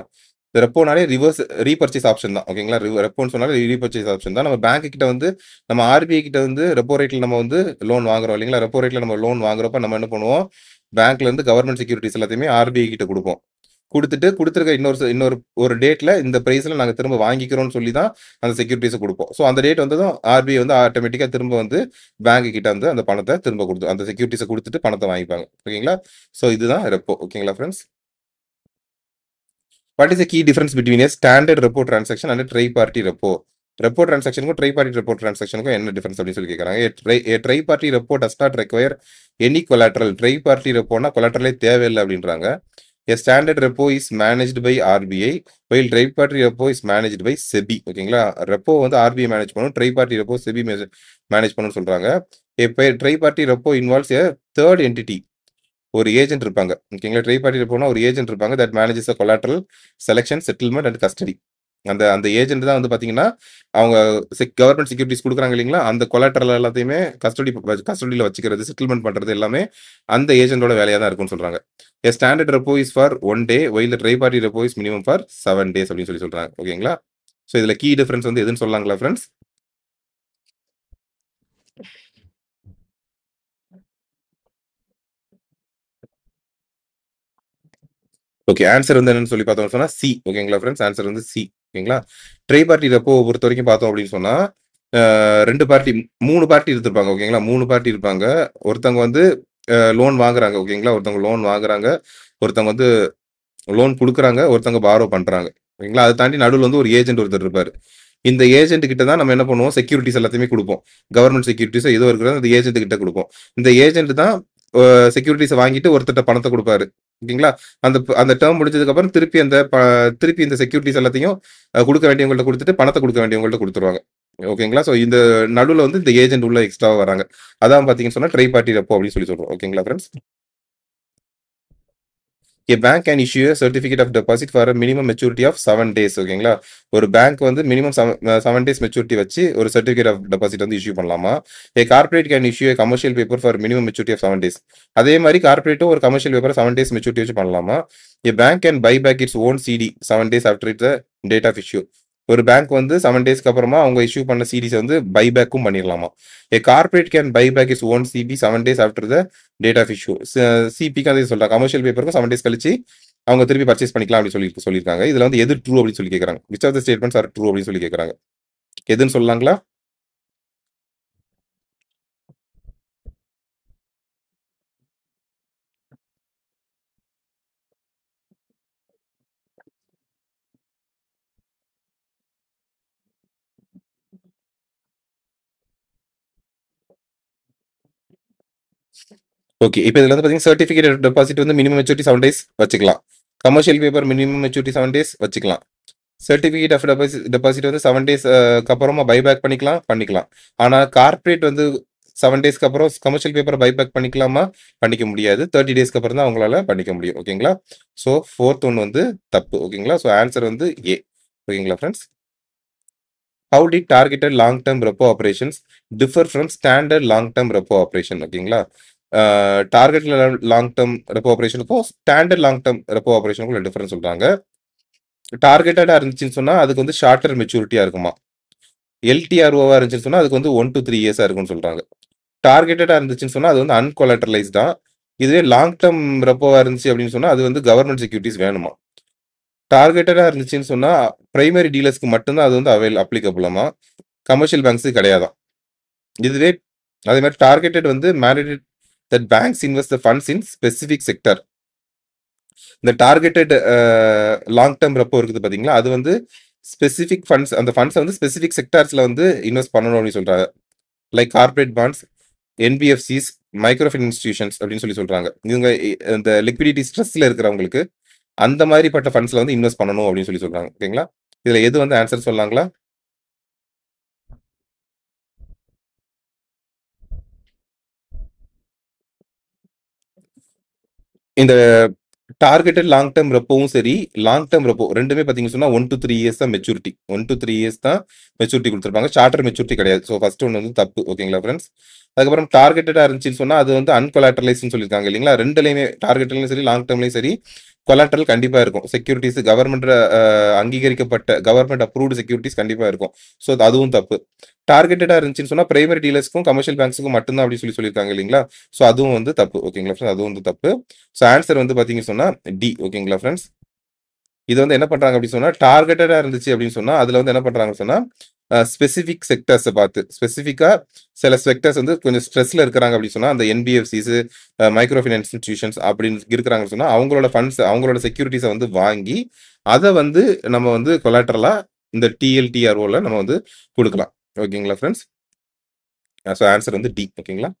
ரெப்போனாலே ரிவர்ஸ் ரீபர்ச்சேஸ் ஆப்ஷன் தான். ஓகேங்களா, ரெப்போன்னு சொன்னாலே ரீபர்ச்சேஸ் ஆப்ஷன் தான். நம்ம பேங்க் கிட்ட வந்து நம்ம ஆர்பிஐ கிட்ட வந்து ரெப்போ ரேட்ல நம்ம வந்து லோன் வாங்குறோம் இல்லைங்களா. ரெப்போ ரேட்ல நம்ம லோன் வாங்குறப்ப நம்ம என்ன பண்ணுவோம், பேங்க்ல இருந்து கவர்மெண்ட் செக்யூரிட்டிஸ் எல்லாத்தையுமே ஆர்பிஐ கிட்ட கொடுப்போம். கொடுத்துட்டு கொடுத்துருக்க இன்னொரு ஒரு டேட்ல இந்த பிரைஸ்ல நாங்க திரும்ப வாங்கிக்கிறோம்னு சொல்லி தான் அந்த செக்யூரிட்டிஸை கொடுப்போம். ஸோ அந்த டேட் வந்ததும் ஆர்பிஐ வந்து ஆட்டோமேட்டிக்கா திரும்ப வந்து பேங்க் கிட்ட வந்து அந்த பணத்தை திரும்ப கொடுத்து அந்த செக்யூரிட்டிஸை கொடுத்துட்டு பணத்தை வாங்கிப்பாங்க. ஓகேங்களா, ஸோ இதுதான் ரெப்போ. ஓகேங்களா friends, what is the key difference between a standard repo transaction and tri party repo. Repo டிரான்சாக்ஷனுக்கும் ட்ரை பார்ட்டி ரெப்போ டிரான்சாக்ஷனுக்கும் என்ன டிஃபரன்ஸ் அப்படின்னு சொல்லி கேட்குறாங்க. Tri party repo does not require any collateral. Tri party ரெப்போனா கொலாட்ரலே தேவையில்லை அப்படின்றாங்க. A standard repo is managed by RBI, while tri-party repo is managed by SEBI. ஓகேங்களா, ரெப்போ வந்து RBI மேனேஜ் பண்ணும், tri-party repo SEBI மேனேஜ் பண்ணும் சொல்றாங்க. tri-party repo involves a third entity, ஒரு ஏஜென்ட் இருப்பாங்க. ஓகேங்களா, tri-party repoனா ஒரு ஏஜென்ட் இருப்பாங்க, that manages the collateral, selection, settlement and custody. அந்த அந்த ஏஜென்ட் தான் வந்து பாத்தீங்கன்னா அவங்க கவர்மெண்ட் செக்யூரிட்டிஸ் கொடுக்குறாங்க இல்லைங்களா, அந்த கொலாட்டரல் எல்லாத்தையுமே கஸ்டடியில் வச்சுக்கிறது, செட்டில்மெண்ட் பண்றது எல்லாமே அந்த ஏஜென்டோட வேலையா தான் இருக்கும்னு சொல்றாங்க. A standard repo is for 1 day, while the tri-party repo is minimum for 7 days அப்படின்னு சொல்லி சொல்றாங்க. ஓகேங்களா, ஸோ இதுல கீ டிஃபரன்ஸ் வந்து எதுன்னு சொல்லலாங்களா ஃப்ரெண்ட்ஸ்? ஓகே, ஆன்சர் வந்து என்னன்னு சொல்லி பார்த்தோம்னு சொன்னா சி. ஓகேங்களா ஃப்ரெண்ட்ஸ், ஆன்சர் வந்து சி. ஓகேங்களா, ட்ரை பார்ட்டி ரெப்போ பொறுத்த வரைக்கும் பார்த்தோம் அப்படின்னு சொன்னா 2 பார்ட்டி 3 பார்ட்டி இருந்திருப்பாங்க. ஓகேங்களா, 3 பார்ட்டி இருப்பாங்க. ஒருத்தவங்க வந்து லோன் வாங்குறாங்க. ஓகேங்களா, ஒருத்தவங்க லோன் வாங்குறாங்க, ஒருத்தவங்க வந்து லோன் கொடுக்குறாங்க, ஒருத்தவங்க பாரோ பண்றாங்க. ஓகேங்களா, அதை தாண்டி நடுவில் வந்து ஒரு ஏஜென்ட் ஒருத்தர் இருப்பாரு. இந்த ஏஜென்ட் கிட்ட தான் நம்ம என்ன பண்ணுவோம், செக்யூரிட்டிஸ் எல்லாத்தையுமே கொடுப்போம். கவர்மெண்ட் செக்யூரிட்டிஸ் ஏதோ இருக்கிறது அந்த ஏஜென்ட் கிட்ட கொடுப்போம். இந்த ஏஜென்ட் தான் செக்யூரிட்டிஸ் வாங்கிட்டு ஒருத்தட்ட பணத்தை கொடுப்பாரு. ஓகேங்களா, அந்த அந்த டேர்ம் முடிஞ்சதுக்கு அப்புறம் திருப்பி இந்த செக்யூரிட்டிஸ் எல்லாத்தையும் கொடுக்க வேண்டியவங்கள்ட்ட கொடுத்துட்டு பணத்தை கொடுக்க வேண்டியவங்கள்ட்ட கொடுத்துருவாங்க. ஓகேங்களா, ஸோ இந்த நடுவில் வந்து இந்த ஏஜென்ட் உள்ள எக்ஸ்ட்ரா வராங்க. அதான் பாத்தீங்கன்னு சொன்னா ட்ரை பார்ட்டி ரெப்போ அப்படின்னு சொல்லி சொல்றோம். ஓகேங்களா friends, A bank can issue a certificate of deposit for a minimum maturity of 7 days. ஓகேங்களா, ஒரு பேங்க் வந்து மினிமம் 7 days மெச்சூரிட்டி வச்சு ஒரு சர்டிஃபிகேட் ஆஃப் டெபாசிட் வந்து இஷ்யூ பண்ணலாமா. A corporate can issue a commercial paper for minimum maturity of 7 days. அதே மாதிரி கார்பரேட்டும் ஒரு கமர்ஷியல் பேப்பர் 7 days மெச்சூரிட்டி வச்சு பண்ணலாமா. A bank can buy back its own CD 7 days after the date of issue. ஒரு bank வந்து 7 டேஸ்க்கு அப்புறமா அவங்க இஷ்யூ பண்ண சீரிஸ் வந்து பைபேக்கும் பண்ணிடலாமா. A corporate can buy back its own CP 7 days after the date of issue. சிபிக்கு அதே சொல்றாங்க, கமர்ஷியல் பேப்பருக்கும் 7 days கழிச்சு அவங்க திருப்பி பர்ச்சேஸ் பண்ணிக்கலாம் அப்படின்னு சொல்லியிருக்காங்க. இதுல வந்து எது ட்ரூ அப்படின்னு சொல்லி கேட்கறாங்க. Which of the statements are true அப்படின்னு சொல்லி கேட்கறாங்க. எதுன்னு சொல்லலாங்களா? ஓகே. இப்ப இதுல வந்து பார்த்தீங்கன்னா, சர்டிஃபிகேட் டெபாசிட் வந்து மினிமம் மெச்சூரிட்டி 7 டேஸ் வச்சுக்கலாம். Commercial paper minimum maturity 7 days வச்சுக்கலாம். சர்டிஃபிகேட் ஆஃப் டெபாசிட் வந்து 7 டேஸ் அப்புறமா பைபேக் பண்ணிக்கலாம். ஆனா கார்ப்பரேட் வந்து 7 டேஸ்க்கு அப்புறம் கமர்ஷியல் பேப்பர் பைபேக் பண்ணிக்கலாமா? பண்ணிக்க முடியாது. 30 டேஸ்க்கு அப்புறம் தான் அவங்களால பண்ணிக்க முடியும். ஓகேங்களா? ஸோ 4த் ஒன் வந்து தப்பு. ஓகேங்களா? ஸோ ஆன்சர் வந்து ஏ. ஓகேங்களா friends? How did targeted long term repo operations differ from standard long term repo operation? ஓகேங்களா? டார்கெட் லாங் டர்ம் ரெப்போ ஆப்பரேஷனுக்கும் ஸ்டாண்டர்ட் லாங் டர்ம் ரெப்போ ஆப்பரேஷனுக்கும் டிஃபரன்ஸ் சொல்றாங்க. டார்கெட்டடா இருந்துச்சுன்னு சொன்னா அதுக்கு வந்து ஷார்ட்டர் மெச்சூரிட்டியா இருக்குமா. எல்டிஆர்ஓவா இருந்துச்சுன்னு சொன்னா அதுக்கு வந்து 1 to 3 இயர்ஸா இருக்கும்னு சொல்றாங்க. டார்கெட்டடா இருந்துச்சுன்னு சொன்னா அது வந்து அன்கொலாட்டரலைஸ்டா. இதுவே லாங் டர்ம் ரெப்போவா இருந்துச்சு அப்படின்னு சொன்னா அது வந்து கவர்மெண்ட் செக்யூரிட்டிஸ் வேணுமா. டார்கெட்டடா இருந்துச்சுன்னு சொன்னா பிரைமரி டீலர்ஸ்க்கு மட்டும்தான் அது வந்து அப்ளிகபிளாமா. கமர்ஷியல் பேங்க்ஸுக்கு கிடையாதாம். இதுவே அதே மாதிரி டார்கெட்டட் வந்து mandated that banks invest the funds in specific sector. இந்த டார்கெட்டட் லாங் டர்ம் ரெப்போ இருக்குது பாத்தீங்களா, அது வந்து ஸ்பெசிஃபிக் ஃபண்ட்ஸ், அந்த ஃபண்ட்ஸை வந்து ஸ்பெசிஃபிக் செக்டார்ஸ்ல வந்து இன்வெஸ்ட் பண்ணணும் அப்படின்னு சொல்றாங்க. Like corporate bonds, NBFCs, micro finance institutions அப்படின்னு சொல்றாங்க. இவங்க இந்த லிக்விடிட்டி ஸ்ட்ரெஸ்ல இருக்கிறவங்களுக்கு அந்த மாதிரிப்பட்ட ஃபண்ட்ஸ்ல வந்து இன்வெஸ்ட் பண்ணணும் அப்படின்னு சொல்றாங்க. ஓகேங்களா? இதுல எது வந்து ஆன்சர் சொல்லலாங்களா? இந்த டார்கெட்டட் லாங் டர்ம் ரெப்போவும் சரி, லாங் டர்ம் ரெப்போ 2மே பார்த்தீங்கன்னு சொன்னா 1 to 3 இயர்ஸ் தான் மெச்சூரிட்டி. 1 to 3 இயர்ஸ் தான் மெச்சூரிட்டி குடுத்திருப்பாங்க. சார்ட்டர் மெச்சூரிட்டி கிடையாது. ஸோ ஃபர்ஸ்ட் ஒன் வந்து தப்பு. ஓகேங்களா ஃபிரெண்ட்ஸ்? அதுக்கப்புறம் டார்கெட்டடா இருந்துச்சுன்னு சொன்னா அது வந்து அன்கொலாட்டரலைஸ்ட்னு சொல்லியிருக்காங்க இல்லைங்களா? 2லயுமே டார்கெட்லயும் சரி, லாங் டர்ம்லயும் சரி கொலாட்டரல் கண்டிப்பா இருக்கும். செக்யூரிட்டிஸ் கவர்மெண்ட் அங்கீகரிக்கப்பட்ட கவர்மெண்ட் அப்ரூவ்டு செக்யூரிட்டிஸ் கண்டிப்பா இருக்கும். ஸோ அதுவும் தப்பு. டார்கெட்டடா இருந்துச்சுன்னு சொன்னா பிரைமரி டீலர்ஸ்க்கும் கமர்ஷியல் பேங்க்ஸுக்கும் மட்டும்தான் அப்படி சொல்லியிருக்காங்க இல்லைங்களா? ஸோ அதுவும் வந்து தப்பு. ஓகேங்களா ஃப்ரெண்ட்ஸ்? அதுவும் வந்து தப்பு. ஸோ ஆன்சர் வந்து பார்த்தீங்கன்னு சொன்னா டி. ஓகேங்களா ஃப்ரெண்ட்ஸ்? இது வந்து என்ன பண்றாங்க அப்படின்னு சொன்னா டார்கெட்டடா இருந்துச்சு அப்படின்னு சொன்னா அதுல வந்து என்ன பண்றாங்கன்னு சொன்னா ஸ்பெசிபிக் செக்டர்ஸை பார்த்து ஸ்பெசிஃபிக்கா சில செக்டர்ஸ் வந்து கொஞ்சம் ஸ்ட்ரெஸ்ல இருக்கிறாங்க அப்படின்னு சொன்னா அந்த என்பிஎஃப்சிஸ், மைக்ரோ ஃபைனான்ஸ் இன்ஸ்டிடியூஷன்ஸ் அப்படின்னு இருக்கிறாங்கன்னு சொன்னா அவங்களோட ஃபண்ட்ஸ், அவங்களோட செக்யூரிட்டிஸை வந்து வாங்கி அதை வந்து நம்ம வந்து கொலாட்டரலா இந்த டிஎல்டிஆர்ஓல நம்ம வந்து கொடுக்கலாம். ஓகேங்களா ஃப்ரெண்ட்ஸ்? ஸோ ஆன்சர் வந்து டி. ஓகேங்களா?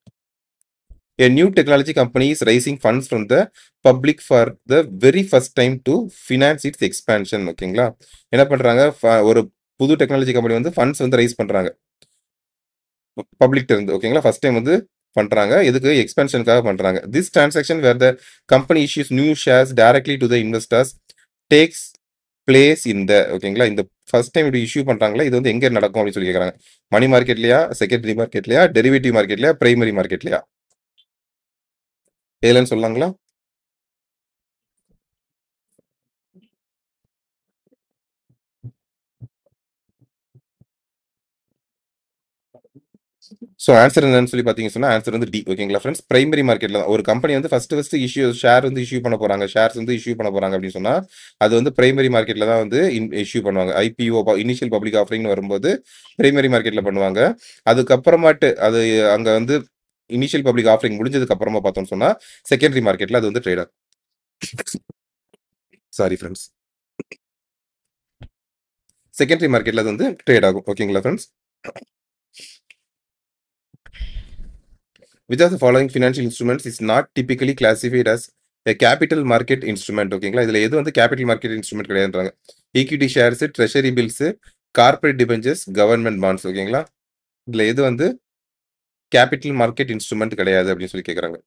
A new technology company is raising funds from the public for the very first time to finance its expansion. ஓகேங்களா? என்ன பண்றாங்க? ஒரு புது டெக்னாலஜி கம்பெனி வந்து ஃபண்ட்ஸ் வந்து ரைஸ் பண்றாங்க. பப்ளிக்ட்ட இருந்து. ஓகேங்களா? ஃபர்ஸ்ட் டைம் வந்து பண்றாங்க. எதுக்கு? எக்ஸ்பான்ஷனுக்காக பண்றாங்க. This transaction where the company issues new shares directly to the investors takes place in the. ஓகேங்களா? இந்த ஃபர்ஸ்ட் டைம் இப்படி இஷ்யூ பண்றாங்களா, இது வந்து எங்க நடக்கும் அப்படின்னு சொல்லி கேட்கறாங்க. மணி மார்க்கெட்லயா, செகண்டரி மார்க்கெட்லயா, டெரிவேட்டிவ் மார்க்கெட்லயா, பிரைமரி மார்க்கெட்லயா? எதுலன்னு சொல்லலாங்களா? ஸோ ஆன்சர் என்னன்னு சொல்லி பார்த்தீங்கன்னு சொன்னா, ஆன்சர் வந்து டி. ஓகேங்களா ஃப்ரெண்ட்ஸ்? பிரைமரி மார்க்கெட்ல தான். ஒரு கம்பெனி வந்து ஃபர்ஸ்ட் ஷேர் வந்து இஷ்யூ பண்ண போறாங்க. ஷேர்ஸ் வந்து இஷ்யூ பண்ண போறாங்க அப்படின்னு சொன்னா, அது வந்து பிரைமரி மார்க்கெட்ல தான் வந்து இஷ்யூ பண்ணுவாங்க. ஐபிஓ இனிஷியல் பப்ளிக் ஆஃபரிங்னு வரும்போது பிரைமரி மார்க்கெட்ல பண்ணுவாங்க. அதுக்கப்புறமாட்டு அது அங்க வந்து இனிஷியல் பப்ளிக் ஆஃபரிங் முடிஞ்சதுக்கு அப்புறமா பார்த்தோம்னு சொன்னா, செகண்டரி மார்க்கெட்ல அது வந்து ட்ரேட் ஆகும். Sorry friends. செகண்டரி மார்க்கெட்ல அது வந்து ட்ரேட் ஆகும். ஓகேங்களா friends? Which of the following financial instruments is not typically classified as a capital market instrument? ஓகேங்களா? இதுல எது வந்து கேபிட்டல் மார்க்கெட் இன்ஸ்ட்ருமெண்ட் கிடையாதுன்றாங்க. Equity shares, treasury bills, corporate debentures, government bonds. ஓகேங்களா? இதுல எது வந்து கேபிட்டல் மார்க்கெட் இன்ஸ்ட்ருமெண்ட் கிடையாது அப்படின்னு சொல்லி கேக்குறாங்க.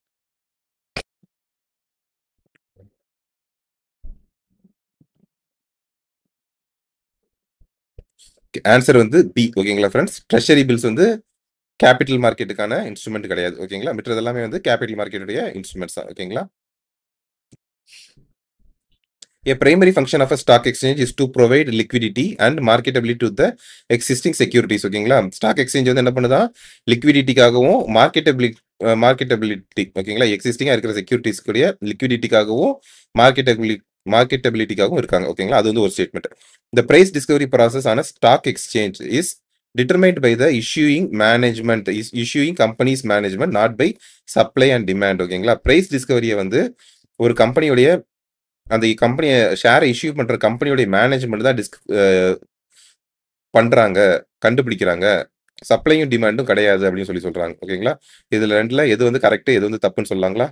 ஆன்சர் வந்து பி. ஓகேங்களா ஃப்ரெண்ட்ஸ்? ட்ரெஷரி பில்ஸ் வந்து கேபிட்டல் மார்க்கெட்டுக்கான இன்ஸ்ட்ருமெண்ட் கிடையாது. ஓகேங்களா? மற்றது எல்லாமே வந்து கேபிட்டல் மார்க்கெட்டுடைய இன்ஸ்ட்ருமெண்ட்ஸ் தான். ஓகேங்களா? A primary function of a stock exchange is to provide liquidity and marketability to the existing securities. ஓகேங்களா? ஸ்டாக் எக்ஸ்சேஞ்ச் வந்து என்ன பண்ணுதா? லிக்விடிட்டிக்காகவும் மார்க்கெட்டபிலிட்டி. ஓகேங்களா? எக்ஸிஸ்டிங்கா இருக்கிற செக்யூரிட்டிஸ் கூடிய லிக்விடிட்டிக்காகவும் மார்க்கெட்டபிலிட்டிக்காகவும் இருக்காங்க. ஓகேங்களா? அது வந்து ஒரு statement. The price discovery process on a stock exchange is determined by the issuing management, is issuing company's management, not by supply and demand. ஓகேங்களா? பிரைஸ் டிஸ்கவரிய வந்து ஒரு கம்பெனியுடைய அந்த கம்பெனிய ஷேரை இஷ்யூ பண்ற கம்பெனியுடைய மேனேஜ்மெண்ட் தான் பண்றாங்க, கண்டுபிடிக்கிறாங்க. சப்ளையும் டிமாண்டும் கிடையாது அப்படின்னு சொல்லி சொல்றாங்க. ஓகேங்களா? இதுல 2ல எது வந்து கரெக்ட், எது வந்து தப்புன்னு சொல்லலாங்களா?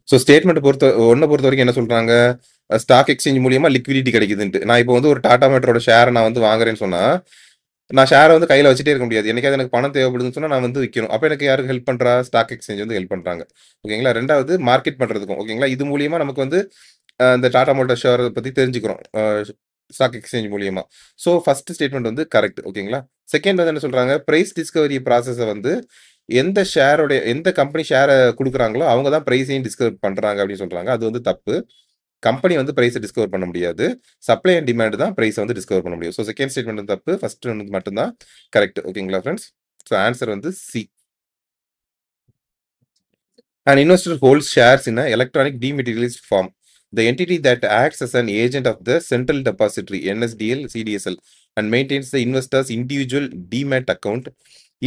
ஸோ ஸ்டேட்மெண்ட் பொறுத்தவரைக்கும் என்ன சொல்றாங்க? ஸ்டாக் எக்ஸ்சேஞ்ச் மூலியமா லிக்விடிட்டி கிடைக்குதுன்ட்டு. நான் இப்போ வந்து ஒரு டாடா மோட்டரோட ஷேரை நான் வந்து வாங்குறேன்னு சொன்னா, நான் ஷேரை வந்து கையில வச்சுட்டே இருக்க முடியாது. என்னைக்காவது எனக்கு பணம் தேவைப்படுதுன்னு சொன்னா நான் வந்து விக்கணும். அப்ப எனக்கு யாருக்கு ஹெல்ப் பண்றா? ஸ்டாக் எக்ஸ்சேஞ்ச் வந்து ஹெல்ப் பண்றாங்க. ஓகேங்களா? 2வது மார்க்கெட் பண்றதுக்கும். ஓகேங்களா? இது மூலியமா நமக்கு வந்து இந்த டாடா மோட்டார் ஷேர பத்தி தெரிஞ்சுக்கிறோம். ஸ்டாக் எக்ஸ்சேஞ்ச் மூலியமா. ஸோ ஃபர்ஸ்ட் ஸ்டேட்மெண்ட் வந்து கரெக்ட். ஓகேங்களா? செகண்ட் வந்து என்ன சொல்றாங்க? பிரைஸ் டிஸ்கவரி ப்ராசஸ வந்து எந்த கம்பெனி ஷேர குடுக்குறாங்களோ, அவங்க தான் பிரைஸையும் டிஸ்கவர் பண்றாங்க அப்படின்னு சொல்றாங்க. அது வந்து தப்பு. கம்பெனி வந்து பிரைஸ டிஸ்கவர் பண்ண முடியாது. சப்ளை அண்ட் டிமாண்ட் தான் பிரைஸ வந்து டிஸ்கவர் பண்ண முடியும். ஸோ செகண்ட் ஸ்டேட்மெண்ட் வந்து தப்பு. ஃபர்ஸ்ட் ஒன் மட்டும் தான் கரெக்ட். ஓகேங்களா ஃபிரெண்ட்ஸ்? ஸோ ஆன்சர் வந்து C. An investor holds shares in an electronic dematerialized form. The entity that acts as an agent of the central depository (NSDL, CDSL) and maintains the investor's individual demat account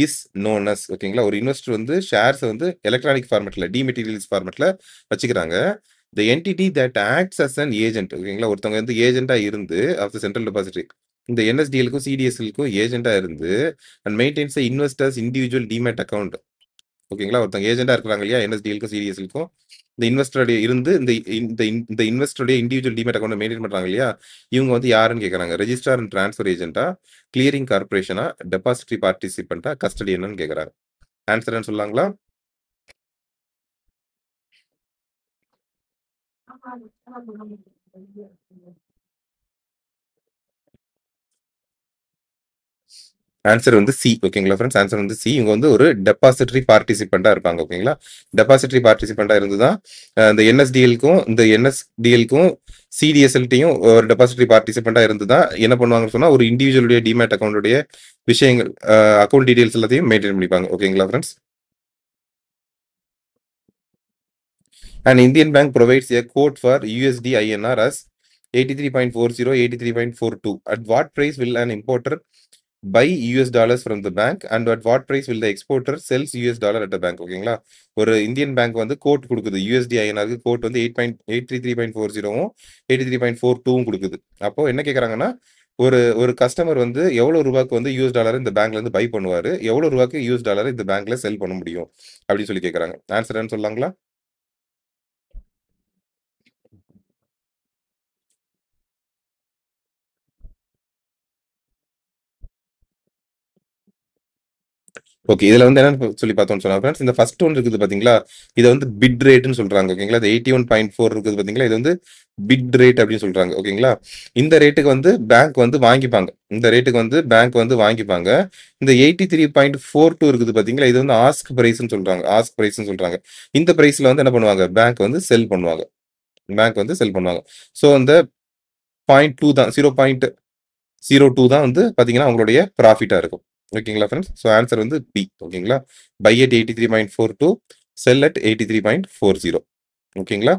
is known as. ஓகேங்களா? ஒரு investor வந்து shares வந்து electronic ஃபார்மேட்ல டிமெட்டீரியல்ஸ் ஃபார்மேட்ல வச்சுக்கிறாங்க. The entity that acts as an agent. ஓகேங்களா? ஒருத்தவங்க வந்து ஏஜென்ட்டா இருந்து of the central depository. இந்த என்எஸ்டிஎலுக்கும் சிடிஎஸ்எலுக்கும் ஏஜென்ட்டா இருந்து and maintenance the investors individual demat account. ஓகேங்களா? ஒருத்தங்க ஏஜென்ட்டா இருக்கிறாங்க இல்லையா? என்எஸ்டிஎலுக்கும், சிடிஎஸ்எலுக்கும். இந்த இன்வெஸ்டருடைய இருந்து இந்த இன்வெஸ்டருடைய இண்டிவிஜுவல் டிமேட் அக்கவுண்ட் மெயின்டெயின் பண்றாங்க இல்லையா? இவங்க வந்து யாருன்னு கேட்கறாங்க. ரெஜிஸ்ட்ரார் அண்ட் டிரான்ஸ்ஃபர் ஏஜென்ட்டா, கிளியரிங் கார்ப்பரேஷனா, டெபாசிட்டரி பார்ட்டிசிபென்ட்டா, கஸ்டடியனான்னு கேட்கறாங்க. ஆன்சர்ன்னு சொல்லலாங்களா? ஆன்சர் வந்து சி. ஓகேங்களா ஃப்ரெண்ட்ஸ்? ஆன்சர் வந்து சி. இவங்க வந்து ஒரு டெபாசிட்டரி பார்ட்டிசிபென்ட்டா இருப்பாங்க. ஓகேங்களா? டெபாசிட்டரி பார்ட்டிசிபென்ட்டா இருந்து தான் இந்த என்எஸ்டிஎலுக்கும் சிடிஎஸ்எல்ட்டையும் ஒரு டெபாசிட்டரி பார்ட்டிசிபென்ட்டா இருந்து தான் என்ன பண்ணுவாங்கன்னு சொன்னா, ஒரு இண்டிவிஜுவலுடைய டிமேட் அக்கவுண்டுடைய விஷயங்கள் அக்கவுண்ட் டீடைல்ஸ் எல்லாத்தையும் மெயின்டைன் பண்ணிப்பாங்க. ஓகேங்களா friends? An Indian bank provides a quote for USD INR as 83.40, 83.42. At what price will an importer buy US dollars from the bank and at what price will the exporter sells US dollar at the bank? ஓகேங்களா? ஒரு Indian bank வந்து code கொடுக்குது. USD INRக்கு code வந்து 8.833.40வும் 83.42வும் கொடுக்குது. அப்போ என்ன கேட்கறாங்கன்னா, ஒரு ஒரு கஸ்டமர் வந்து எவ்வளவு ரூபாய்க்கு வந்து யூஎஸ் டாலர் இந்த பேங்க்ல இருந்து பை பண்ணுவாரு, எவ்வளவு ரூபாய்க்கு யூஎஸ் டாலர் இந்த பேங்க்ல செல் பண்ண முடியும் அப்படின்னு சொல்லி கேட்கறாங்க. ஆன்சர் என்ன சொல்லலாங்களா? ஓகே. இதுல வந்து என்னன்னு சொல்லி பார்த்தோம்னு சொன்னா ஃபிரெண்ட்ஸ், இந்த ஃபர்ஸ்ட் ஒன் இருக்குது பாத்தீங்களா? இத வந்து பிட் ரேட்ன்னு சொல்றாங்க. ஓகேங்களா? இந்த 81.4 இருக்குது பாத்தீங்களா? இது வந்து பிட் ரேட் அப்படின்னு சொல்றாங்க. ஓகேங்களா? இந்த ரேட்டுக்கு வந்து பேங்க் வந்து வாங்கிப்பாங்க. இந்த ரேட்டுக்கு வந்து பேங்க் வந்து வாங்கிப்பாங்க. இந்த 83.42 இருக்குது பாத்தீங்களா? இது வந்து ஆஸ்க் பிரைஸ்ன்னு சொல்றாங்க. ஆஸ்க் பிரைஸ்ன்னு சொல்றாங்க. இந்த பிரைஸ்ல வந்து என்ன பண்ணுவாங்க? பேங்க் வந்து செல் பண்ணுவாங்க. பேங்க் வந்து செல் பண்ணுவாங்க. ஸோ அந்த 0.2 தான் 0.02 தான் வந்து பாத்தீங்கன்னா அவங்களுடைய ப்ராஃபிட்டா இருக்கும். ஓகேங்களா ஃப்ரெண்ட்ஸ்? ஸோ ஆன்சர் வந்து பி. ஓகேங்களா? By at 83.42, sell at 83.40. ஓகேங்களா?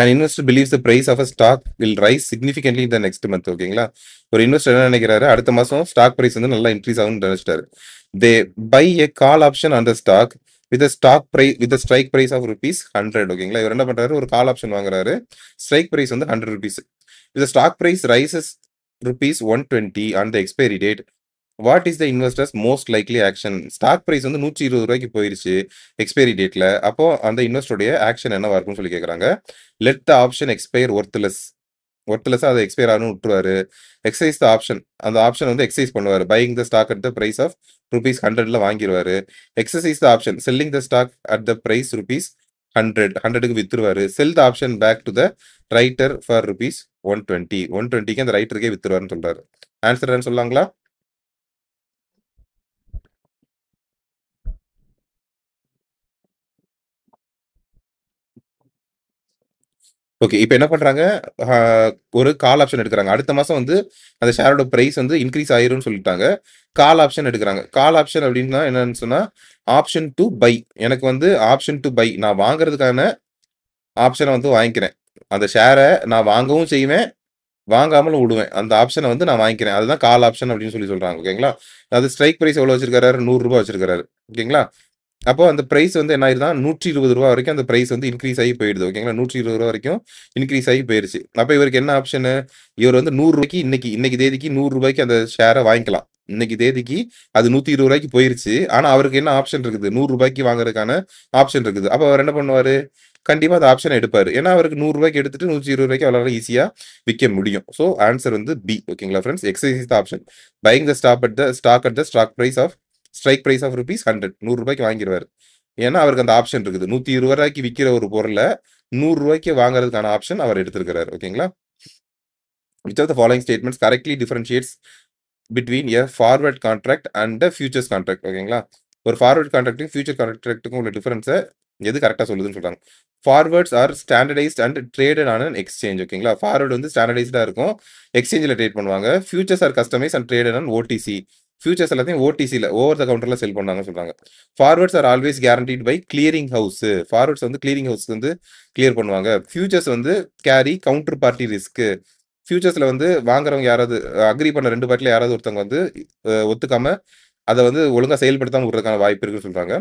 An investor believes the price of a stock will rise significantly in the next month. ஓகேங்களா? ஒரு இன்வெஸ்டர் என்ன நினைக்கிறாரு? அடுத்த மாசம் ஸ்டாக் பிரைஸ் வந்து நல்லா இன்க்ரீஸ் ஆகும்னு நினைச்சிட்டாரு. தே by a call option on the stock with a strike price of rupees 100. ஓகேங்களா? இவர் என்ன பண்றாரு? ஒரு கால் ஆப்ஷன் வாங்குறாரு. ஸ்ட்ரைக் பிரைஸ் வந்து 100 rupees. If the stock price rises rupees 120 on the expiry date, what is the investors most likely action? Stock price வந்து 120 ரூபாய்க்கு போயிருச்சு எக்ஸ்பைரி டேட்ல. அப்போ அந்த இன்வெஸ்டருடைய ஆக்ஷன் என்னவா இருக்கும்னு சொல்லி கேட்கறாங்க. லெட் த ஆப்ஷன் எக்ஸ்பயர் ஒர்த்லெஸ்ஸா அதை எக்ஸ்பயர் ஆகணும் விட்டுருவாரு. எக்ஸைஸ் த ஆப்ஷன், அந்த ஆப்ஷன் வந்து எக்ஸைஸ் பண்ணுவாரு. Buying the stock at the price of rupees 100ல வாங்கிடுவாரு. Exercise the option, selling the stock at the price rupees 100க்கு வித்துருவாரு. Sell the option back to the writer for rupees 120க்கு அந்த ரைட்டருக்கே வித்துருவாருன்னு சொல்றாரு. ஆன்சர் சொல்லலாங்களா? ஓகே. இப்ப என்ன பண்றாங்க, அ ஒரு கால் ஆப்ஷன் எடுக்குறாங்க. அடுத்த மாசம் வந்து அந்த ஷேரோட பிரைஸ் வந்து இன்கிரீஸ் ஆயிரும்னு சொல்லிட்டாங்க. கால் ஆப்ஷன் எடுக்குறாங்க. கால் ஆப்ஷன் அப்டின்னா என்னன்னு சொன்னா, ஆப்ஷன் டூ பை. எனக்கு வந்து ஆப்ஷன் டூ பை. நான் வாங்குறதுக்கான ஆப்ஷன வந்து வாங்கிக்கிறேன். அந்த ஷேர நான் வாங்கவும் செய்வேன், வாங்காமலும் உடுவேன். அந்த ஆப்ஷன வந்து நான் வாங்கிக்கிறேன். அதுதான் கால் ஆப்ஷன் அப்டின்னு சொல்றாங்க. ஓகேங்களா? அது ஸ்ட்ரைக் பிரைஸ் எவ்வளோ வச்சிருக்காரு? ரூ. 100 வச்சிருக்காரு. ஓகேங்களா? அப்போ அந்த பிரைஸ் வந்து என்ன ஆயிருதுன்னா, ரூ. 120 வரைக்கும் அந்த பிரைஸ் வந்து இன்கிரீஸ் ஆகி போயிடுது. ஓகேங்களா? ரூ. 120 வரைக்கும் இன்கிரீஸ் ஆகி போயிருச்சு. அப்ப இவருக்கு என்ன ஆப்ஷனு? இவர் வந்து ரூ. 100 இன்னைக்கு இன்னைக்கு தேதிக்கு ரூ. 100 அந்த ஷேர வாங்கிக்கலாம். இன்னைக்கு தேதிக்கு அது ரூ. 120 போயிருச்சு. ஆனா, அவருக்கு என்ன ஆப்ஷன் இருக்குது? ரூ. 100 வாங்குறதுக்கான ஆப்ஷன் இருக்குது. அப்ப அவர் என்ன பண்ணுவாரு? கண்டிப்பா அந்த ஆப்ஷன எடுப்பாரு. ஏன்னா, அவருக்கு ரூ. 100 எடுத்துட்டு ரூ. 120 அவரால ஈஸியா விக்க முடியும். சோ, ஆன்ஸர் வந்து பி. ஓகேங்களா friends? Exercise the option. Buying the stock at the stock price of strike price of rupees 100. ரூ. 100 வாங்கிருவாரு. ஏன்னா, அவருக்கு அந்த ஆப்ஷன் இருக்குது. ரூ. 120 விக்கிற ஒரு பொருள ரூ. 100 வாங்குறதுக்கான ஆப்ஷன் அவர் எடுத்திருக்கிறாரு. ஓகேங்களா? Which of the following statements correctly differentiates between a forward contract and a futures contract. ஓகேங்களா? ஒரு ஃபார்வர்ட் கான்ட்ராக்ட்டும், ஃபியூச்சர் கான்ட்ராக்ட்டுக்கும் உள்ள டிஃபரன்ஸ எது கரெக்ட்டா சொல்லுதுன்னு சொல்றாங்க. Forwards are standardised and traded on an exchange. ஓகேங்களா? ஃபார்வர்ட் வந்து ஸ்டாண்டர்டைஸ்டா இருக்கும். எக்ஸ்சேஞ்சில ட்ரேட் பண்ணுவாங்க. Futures are customise and traded on OTC. Futures எல்லாத்தையும் ஓடிசில ஓவர் த கவுண்டர்ல செல் பண்ணாங்கன்னு சொல்றாங்க. Forwards are always guaranteed by clearing house. Forwards வந்து கிளியரிங் ஹவுஸ் வந்து கிளியர் பண்ணுவாங்க. ஃபியூச்சர்ஸ் வந்து கேரி கவுண்டர் பார்ட்டி ரிஸ்க். ஃபியூச்சர்ஸ்ல வந்து வாங்குறவங்க யாராவது அக்ரி பண்ண 2 பார்ட்டில யாராவது ஒருத்தவங்க வந்து ஒத்துக்காம அத வந்து ஒழுங்கா செயல்படுத்தாம விடுறதுக்கான வாய்ப்பு இருக்குன்னு சொல்றாங்க.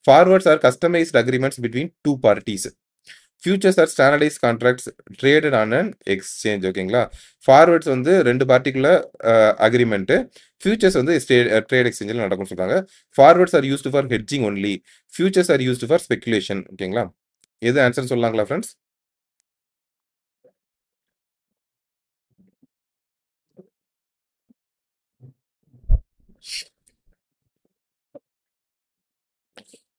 Forwards are customised agreements between 2 parties. Futures are standardised contracts traded on an exchange. ஓகேங்களா? ஃபார்வர்ட்ஸ் வந்து 2 பார்ட்டிக்குள்ள அக்ரீமெண்ட். ஃபியூச்சர்ஸ் வந்து ட்ரேட் எக்ஸ்சேஞ்சில நடக்கும்னு சொல்றாங்க. Forwards are used for hedging only. Futures are used for speculation. ஓகேங்களா? எது ஆன்சர்ன்னு சொல்லலாங்களா ஃபிரெண்ட்ஸ்?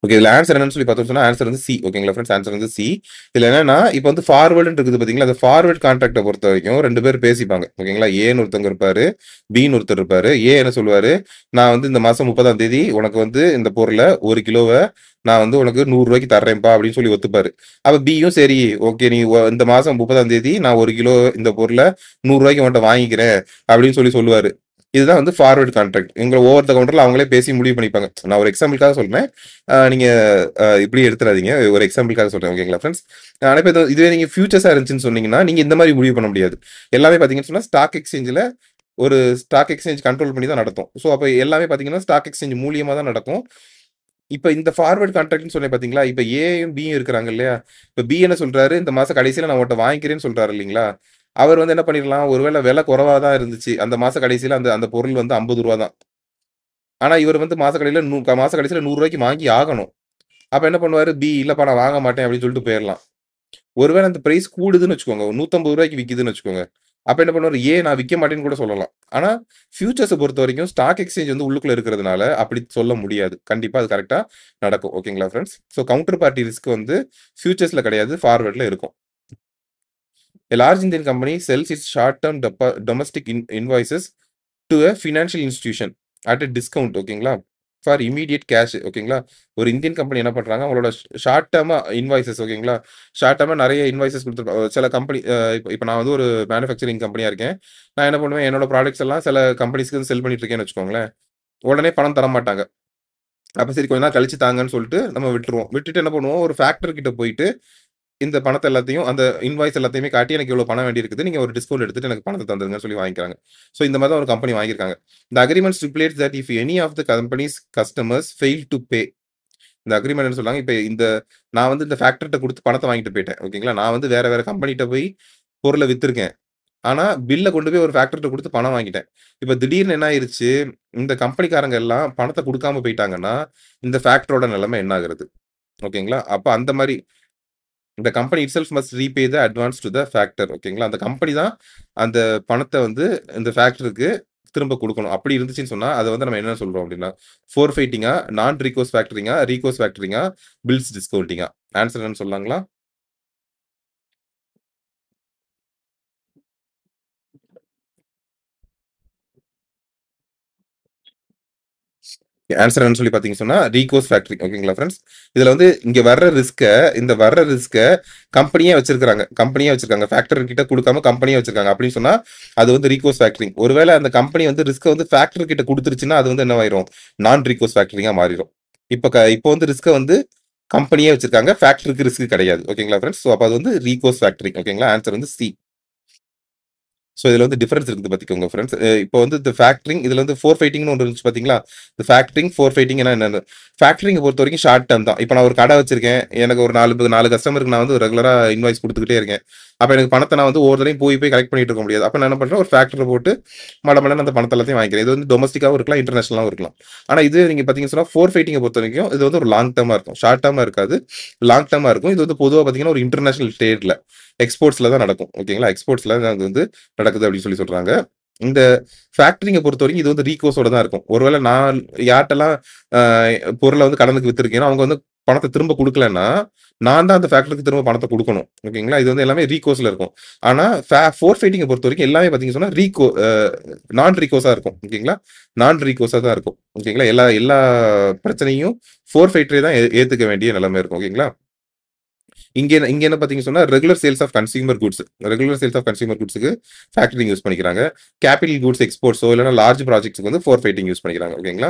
ஓகே. இதுல ஆன்ஸர் என்னன்னு சொல்லி பார்த்தோம்னு சொன்னா, ஆன்ஸர் வந்து சி. ஓகேங்களா ஃபிரெண்ட்ஸ்? ஆன்ஸர் வந்து சி. இதுல என்னன்னா, இப்ப வந்து ஃபார்வர்டுன்னு இருக்குது பார்த்தீங்களா? அந்த ஃபார்வர்ட் கான்ட்ராக்ட்ட பொறுத்தவரைக்கும் 2 பேர் பேசிப்பாங்க. ஓகேங்களா? ஏன்னு ஒருத்தவங்க இருப்பாரு. பின்னு ஒருத்தர் இருப்பாரு. ஏ என்ன சொல்லுவாரு? நான் வந்து இந்த மாசம் 30ஆம் தேதி உனக்கு வந்து இந்த பொருள 1 கிலோவ நான் வந்து உனக்கு ரூ. 100 தர்றேன்ப்பா அப்படின்னு சொல்லி ஒத்துப்பாரு. அப்ப பியும் சரி, ஓகே நீ இந்த மாசம் 30ஆம் தேதி நான் 1 கிலோ இந்த பொருள ரூ. 100 உன்ட்ட வாங்கிக்கிறேன் அப்படின்னு சொல்லுவாரு. இதுதான் வந்து ஃபார்வர்ட் கான்ட்ராக்ட். இவங்க ஓவர் த கவுண்டர்ல அவங்களே பேசி முடிவு பண்ணிப்பாங்க. நான் ஒரு எக்ஸாம்பிளுக்காக சொல்றேன். நீங்க இப்படி எடுத்துறாதீங்க. ஒரு எக்ஸாம்பிளுக்காக சொல்றேன். ஓகேங்களா ஃபிரெண்ட்ஸ்? ஆனா இப்ப இதுவே நீங்க ஃபியூச்சர்ஸா இருந்துச்சுன்னு சொன்னீங்கன்னா, நீங்க இந்த மாரி முடிவு பண்ண முடியாது. எல்லாமே பார்த்தீங்கன்னு சொன்னா, ஸ்டாக் எக்ஸ்சேஞ்சுல ஒரு ஸ்டாக் எக்ஸ்சேஞ்ச் கண்ட்ரோல் பண்ணி தான் நடத்தும். ஸோ அப்ப எல்லாமே பார்த்தீங்கன்னா, ஸ்டாக் எக்ஸ்சேஞ்ச் மூலியமா தான் நடக்கும். இப்ப இந்த ஃபார்வர்ட் கான்ட்ராக்ட்ன்னு சொன்னேன் பார்த்தீங்களா? இப்ப ஏயும், பியும் இருக்கிறாங்க இல்லையா? இப்ப பி என்ன சொல்றாரு, இந்த மாசம் கடைசியில நான் உன்ட்ட வாங்கிக்கிறேன்னு சொல்றாரு இல்லீங்களா? அவர் வந்து என்ன பண்ணிரலாம், ஒருவேள விலை குறைவா தான் இருந்துச்சு. அந்த மாச கடைசியில அந்த அந்த பொருள் வந்து ரூ. 50 தான். ஆனா இவர் வந்து மாச கடைசியில ரூ. 100 வாங்கி ஆகணும். அப்ப என்ன பண்ணுவாரு, பி இல்லப்பா நான் வாங்க மாட்டேன் அப்படின்னு சொல்லிட்டு போயிரலாம். ஒருவேள அந்த பிரைஸ் கூடுதுன்னு வச்சுக்கோங்க. ரூ. 150 விக்குதுன்னு வச்சுக்கோங்க. அப்ப என்ன பண்ணுவாரு, ஏன் நான் விக்க மாட்டேன்னு கூட சொல்லலாம். ஆனா ஃபியூச்சர்ஸ பொறுத்தவரைக்கும் ஸ்டாக் எக்ஸ்சேஞ்ச் வந்து உள்ளுக்குள்ள இருக்கிறதுனால அப்படி சொல்ல முடியாது. கண்டிப்பா அது கரெக்ட்டா நடக்கும். ஓகேங்களா friends? So counter party risk வந்து ஃபியூச்சர்ஸ்ல கிடையாது. ஃபார்வர்ட்ல இருக்கும். A large Indian company sells its short-term domestic invoices to a financial institution at a discount. ஓகேங்களா? For immediate cash. ஓகேங்களா? ஒரு இந்தியன் கம்பெனி என்ன பண்றாங்க, அவங்களோட ஷார்ட் டெர்மா இன்வாய்ஸஸ். ஓகேங்களா? ஷார்ட் டெர்மா நெறைய இன்வாய்ஸஸ் குடுத்துருப்பாங்க. சில கம்பெனி இப்ப இப்ப நான் வந்து ஒரு மேனுஃபேக்சரிங் கம்பெனியா இருக்கேன். நான் என்ன பண்ணுவேன், என்னோட ப்ராடக்ட்ஸ் எல்லாம் சில கம்பெனிஸ்க்கு செல் பண்ணிட்டு இருக்கேன்னு வச்சுக்கோங்களேன். உடனே பணம் தரமாட்டாங்க. அப்ப சரி கொஞ்ச நாள் கழிச்சு தாங்கன்னு சொல்லிட்டு நம்ம விட்டுருவோம். விட்டுட்டு என்ன பண்ணுவோம், ஒரு ஃபேக்டர் கிட்ட போயிட்டு இந்த பணத்த எல்லாத்தையும் அந்த இன்வாய்ஸ் எல்லாத்தையுமே காட்டி எனக்கு இவ்வளோ பணம் வேண்டியிருக்குது. நீங்க ஒரு டிஸ்கவுண்ட் எடுத்துட்டு எனக்கு பணத்த தந்துருங்கன்னு சொல்லி வாங்கிக்கிறாங்க. ஸோ இந்த மாரி தான் ஒரு கம்பெனி வாங்கியிருக்காங்க. The agreement stipulates that if any of the company's customers fail to pay. இந்த அக்ரீமெண்ட் என்ன சொல்றாங்க, இப்ப நான் வந்து இந்த ஃபேக்டர்ட்ட குடுத்து பணத்த வாங்கிட்டு போயிட்டேன். ஓகேங்களா? நான் வந்து வேற வேற கம்பெனிட்ட போய் பொருள வித்திருக்கேன். ஆனா பில்ல கொண்டு போய் ஒரு ஃபேக்டர்ட்ட குடுத்து பணம் வாங்கிட்டேன். இப்ப திடீர்னு என்ன ஆயிருச்சு, இந்த கம்பெனிக்காரங்க எல்லாம் பணத்த குடுக்காம போயிட்டாங்கன்னா, இந்த ஃபேக்டரோட நிலைமை என்ன ஆகுறது? ஓகேங்களா? அப்ப அந்த மாரி இந்த company itself must repay the advance to the factor. ஓகேங்களா? அந்த கம்பெனி தான் அந்த பணத்த வந்து இந்த ஃபேக்டருக்கு திரும்ப குடுக்கணும். அப்படி இருந்துச்சுன்னு சொன்னா, அத வந்து நம்ம என்ன சொல்றோம் அப்படின்னா, ஃபோர்ஃபைட்டிங்கா, நான் ரீகோர்ஸ் ஃபேக்டரிங்கா, ரீகோர்ஸ் ஃபேக்டரிங்கா, பில்ஸ் டிஸ்கவுண்டிங்கா? ஆன்ஸர் என்னன்னு சொல்லலாங்களா? ஆன்சர் என்னன்னு சொல்லி பார்த்தீங்கன்னு சொன்னா ரீகோர்ஸ் ஃபேக்டரிங். ஓகேங்களா ஃப்ரெண்ட்ஸ்? இதுல வந்து இங்க வர்ற ரிஸ்க கம்பெனியே வச்சிருக்காங்க. ஃபேக்டரி கிட்ட கொடுக்காம கம்பெனியே வச்சிருக்காங்க அப்படின்னு சொன்னா அது வந்து ரீகோர்ஸ் ஃபேக்டரிங். ஒருவேளை அந்த கம்பெனி வந்து ரிஸ்க வந்து ஃபேக்டரி கிட்ட கொடுத்துருச்சுன்னா அது வந்து என்னவாயிரும், நான் ரீகோர்ஸ் ஃபேக்டரிங்கா மாறிடும். இப்போ வந்து ரிஸ்க வந்து கம்பெனியே வச்சிருக்காங்க, ஃபேக்டரிக்கு ரிஸ்க் கிடையாது. ஓகேங்களா ஃப்ரெண்ட்ஸ்? ஸோ அப்போ அது வந்து ரீகோர்ஸ் ஃபேக்டரிங். ஓகேங்களா? ஆன்சர் வந்து சி. ஸோ இதுல வந்து டிஃபரன்ஸ் இருக்குது பார்த்துக்கோங்க ஃப்ரெண்ட்ஸ். இப்போ வந்து இந்த ஃபேக்டரிங் இதுல வந்து ஃபோர் ஃபைட்டிங்னு ஒன்று இருந்துச்சு பார்த்தீங்களா? இந்த ஃபேக்டரிங் ஃபோர் ஃபைட்டிங் என்னன்னு, ஃபேக்டரிங்கை பொறுத்த வரைக்கும் ஷார்ட் டேர்ம் தான். இப்போ நான் ஒரு கடை வச்சிருக்கேன், எனக்கு ஒரு நாலு கஸ்டமருக்கு நான் வந்து ரெகுலரா இன்வாய்ஸ் கொடுத்துக்கிட்டே இருக்கேன். அப்போ எனக்கு பணத்தை நான் வந்து ஒவ்வொரு தடையும் போய் கலெக்ட் பண்ணிட்டு இருக்க முடியாது. அப்போ நான் என்ன பண்றேன், ஒரு ஃபேக்டரி போட்டு மடமடன்னு அந்த பணத்தை எல்லாத்தையும் வாங்கிக்கிறேன். இது வந்து டொமஸ்டிக்காகவும் இருக்கலாம், இன்டர்நேஷனலாகவும் இருக்கலாம். ஆனால் இது நீங்க பார்த்தீங்கன்னா சொன்னா ஃபோர் ஃபைட்டிங்கை பொறுத்த வரைக்கும் இது வந்து ஒரு லாங் டேர்மா இருக்கும், ஷார்ட் டேர்மா இருக்காது, லாங் டேர்மா இருக்கும். இது வந்து பொதுவாக பார்த்தீங்கன்னா ஒரு இன்டர்நேஷனல் ட்ரேட்ல எக்ஸ்போர்ட்ஸ்ல தான் நடக்கும். ஓகேங்களா? எக்ஸ்போர்ட்ஸ்ல அது வந்து நடக்குது அப்படின்னு சொல்றாங்க. இந்த ஃபேக்டரிங்க பொறுத்த வரைக்கும் இது வந்து ரீகோர்ஸோட தான் இருக்கும். ஒருவேளை நான் யார்ட்டெல்லாம் பொருளை வந்து கடனுக்கு வித்திருக்கேனோ அவங்க வந்து பணத்தை திரும்ப கொடுக்கலன்னா நான் தான் அந்த ஃபேக்டரிக்கு திரும்ப பணத்தை கொடுக்கணும். ஓகேங்களா? இது வந்து எல்லாமே ரீகோர்ஸ்ல இருக்கும். ஆனா ஃபோர் ஃபைட்டிங்கை பொறுத்த வரைக்கும் எல்லாமே பார்த்தீங்கன்னு சொன்னா நான் ரீகோர்ஸா இருக்கும். ஓகேங்களா? நான் ரீகோர்ஸா தான் இருக்கும். ஓகேங்களா? எல்லா எல்லா பிரச்சனையும் ஃபோர் ஃபைட்டரே தான் ஏத்துக்க வேண்டிய நிலைமை இருக்கும். ஓகேங்களா? இங்க என்ன பார்த்தீங்கன்னு சொன்னா regular sales of consumer goods. Regular sales of consumer குட்ஸ்க்கு ஃபேக்டரிங் யூஸ் பண்ணிக்கிறாங்க. கேபிட்டல் குட்ஸ் எக்ஸ்போர்ட்ஸோ இல்லைனா லார்ஜ் ப்ராஜெக்ட்ஸ்க்கு வந்து ஃபோர் ஃபைட்டிங் யூஸ் பண்ணிக்கிறாங்க. ஓகேங்களா?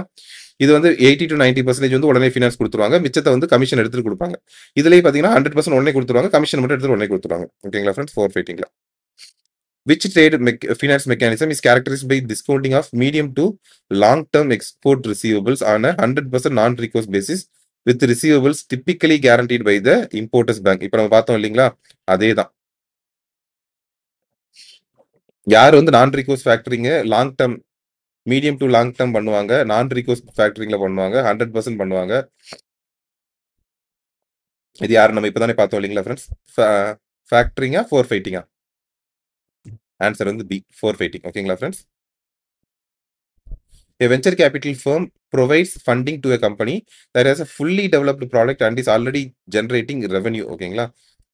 இது வந்து 80 to 90% வந்து உடனே ஃபினான்ஸ் கொடுத்துருவாங்க. மிச்சத்தை வந்து கமிஷன் எடுத்துட்டு கொடுப்பாங்க. இதுலயே பார்த்தீங்கன்னா 100% உடனே கொடுத்துருவாங்க. கமிஷன் மட்டும் எடுத்து உடனே கொடுத்துருவாங்க. ஓகேங்களா ஃப்ரெண்ட்ஸ்? ஃபோர் ஃபைட்டிங்ல which trade finance mechanism is characterized by discounting of medium to long term export receivables on a 100% non-recourse basis with receivables typically guaranteed by the importers bank. இப்போ நம்ம பார்த்தோம் இல்லைங்களா, அதே தான். யார் வந்து நான் recourse ஃபேக்டரிங்க long term medium to long term பண்ணுவாங்க, நான் recourse ஃபேக்டரிங்ல பண்ணுவாங்க, 100% பண்ணுவாங்க. இது யாரு நம்ம இப்பதானே பார்த்தோம் இல்லைங்களா ஃப்ரெண்ட்ஸ்? ஃபேக்டரிங்கா ஃபோர் ஃபைட்டிங்கா? ஆன்சர் வந்து பி, ஃபோர் ஃபைட்டிங். ஓகேங்களா friends? A venture capital firm provides funding to a company that has a fully developed product and is already generating revenue. ஓகேங்களா?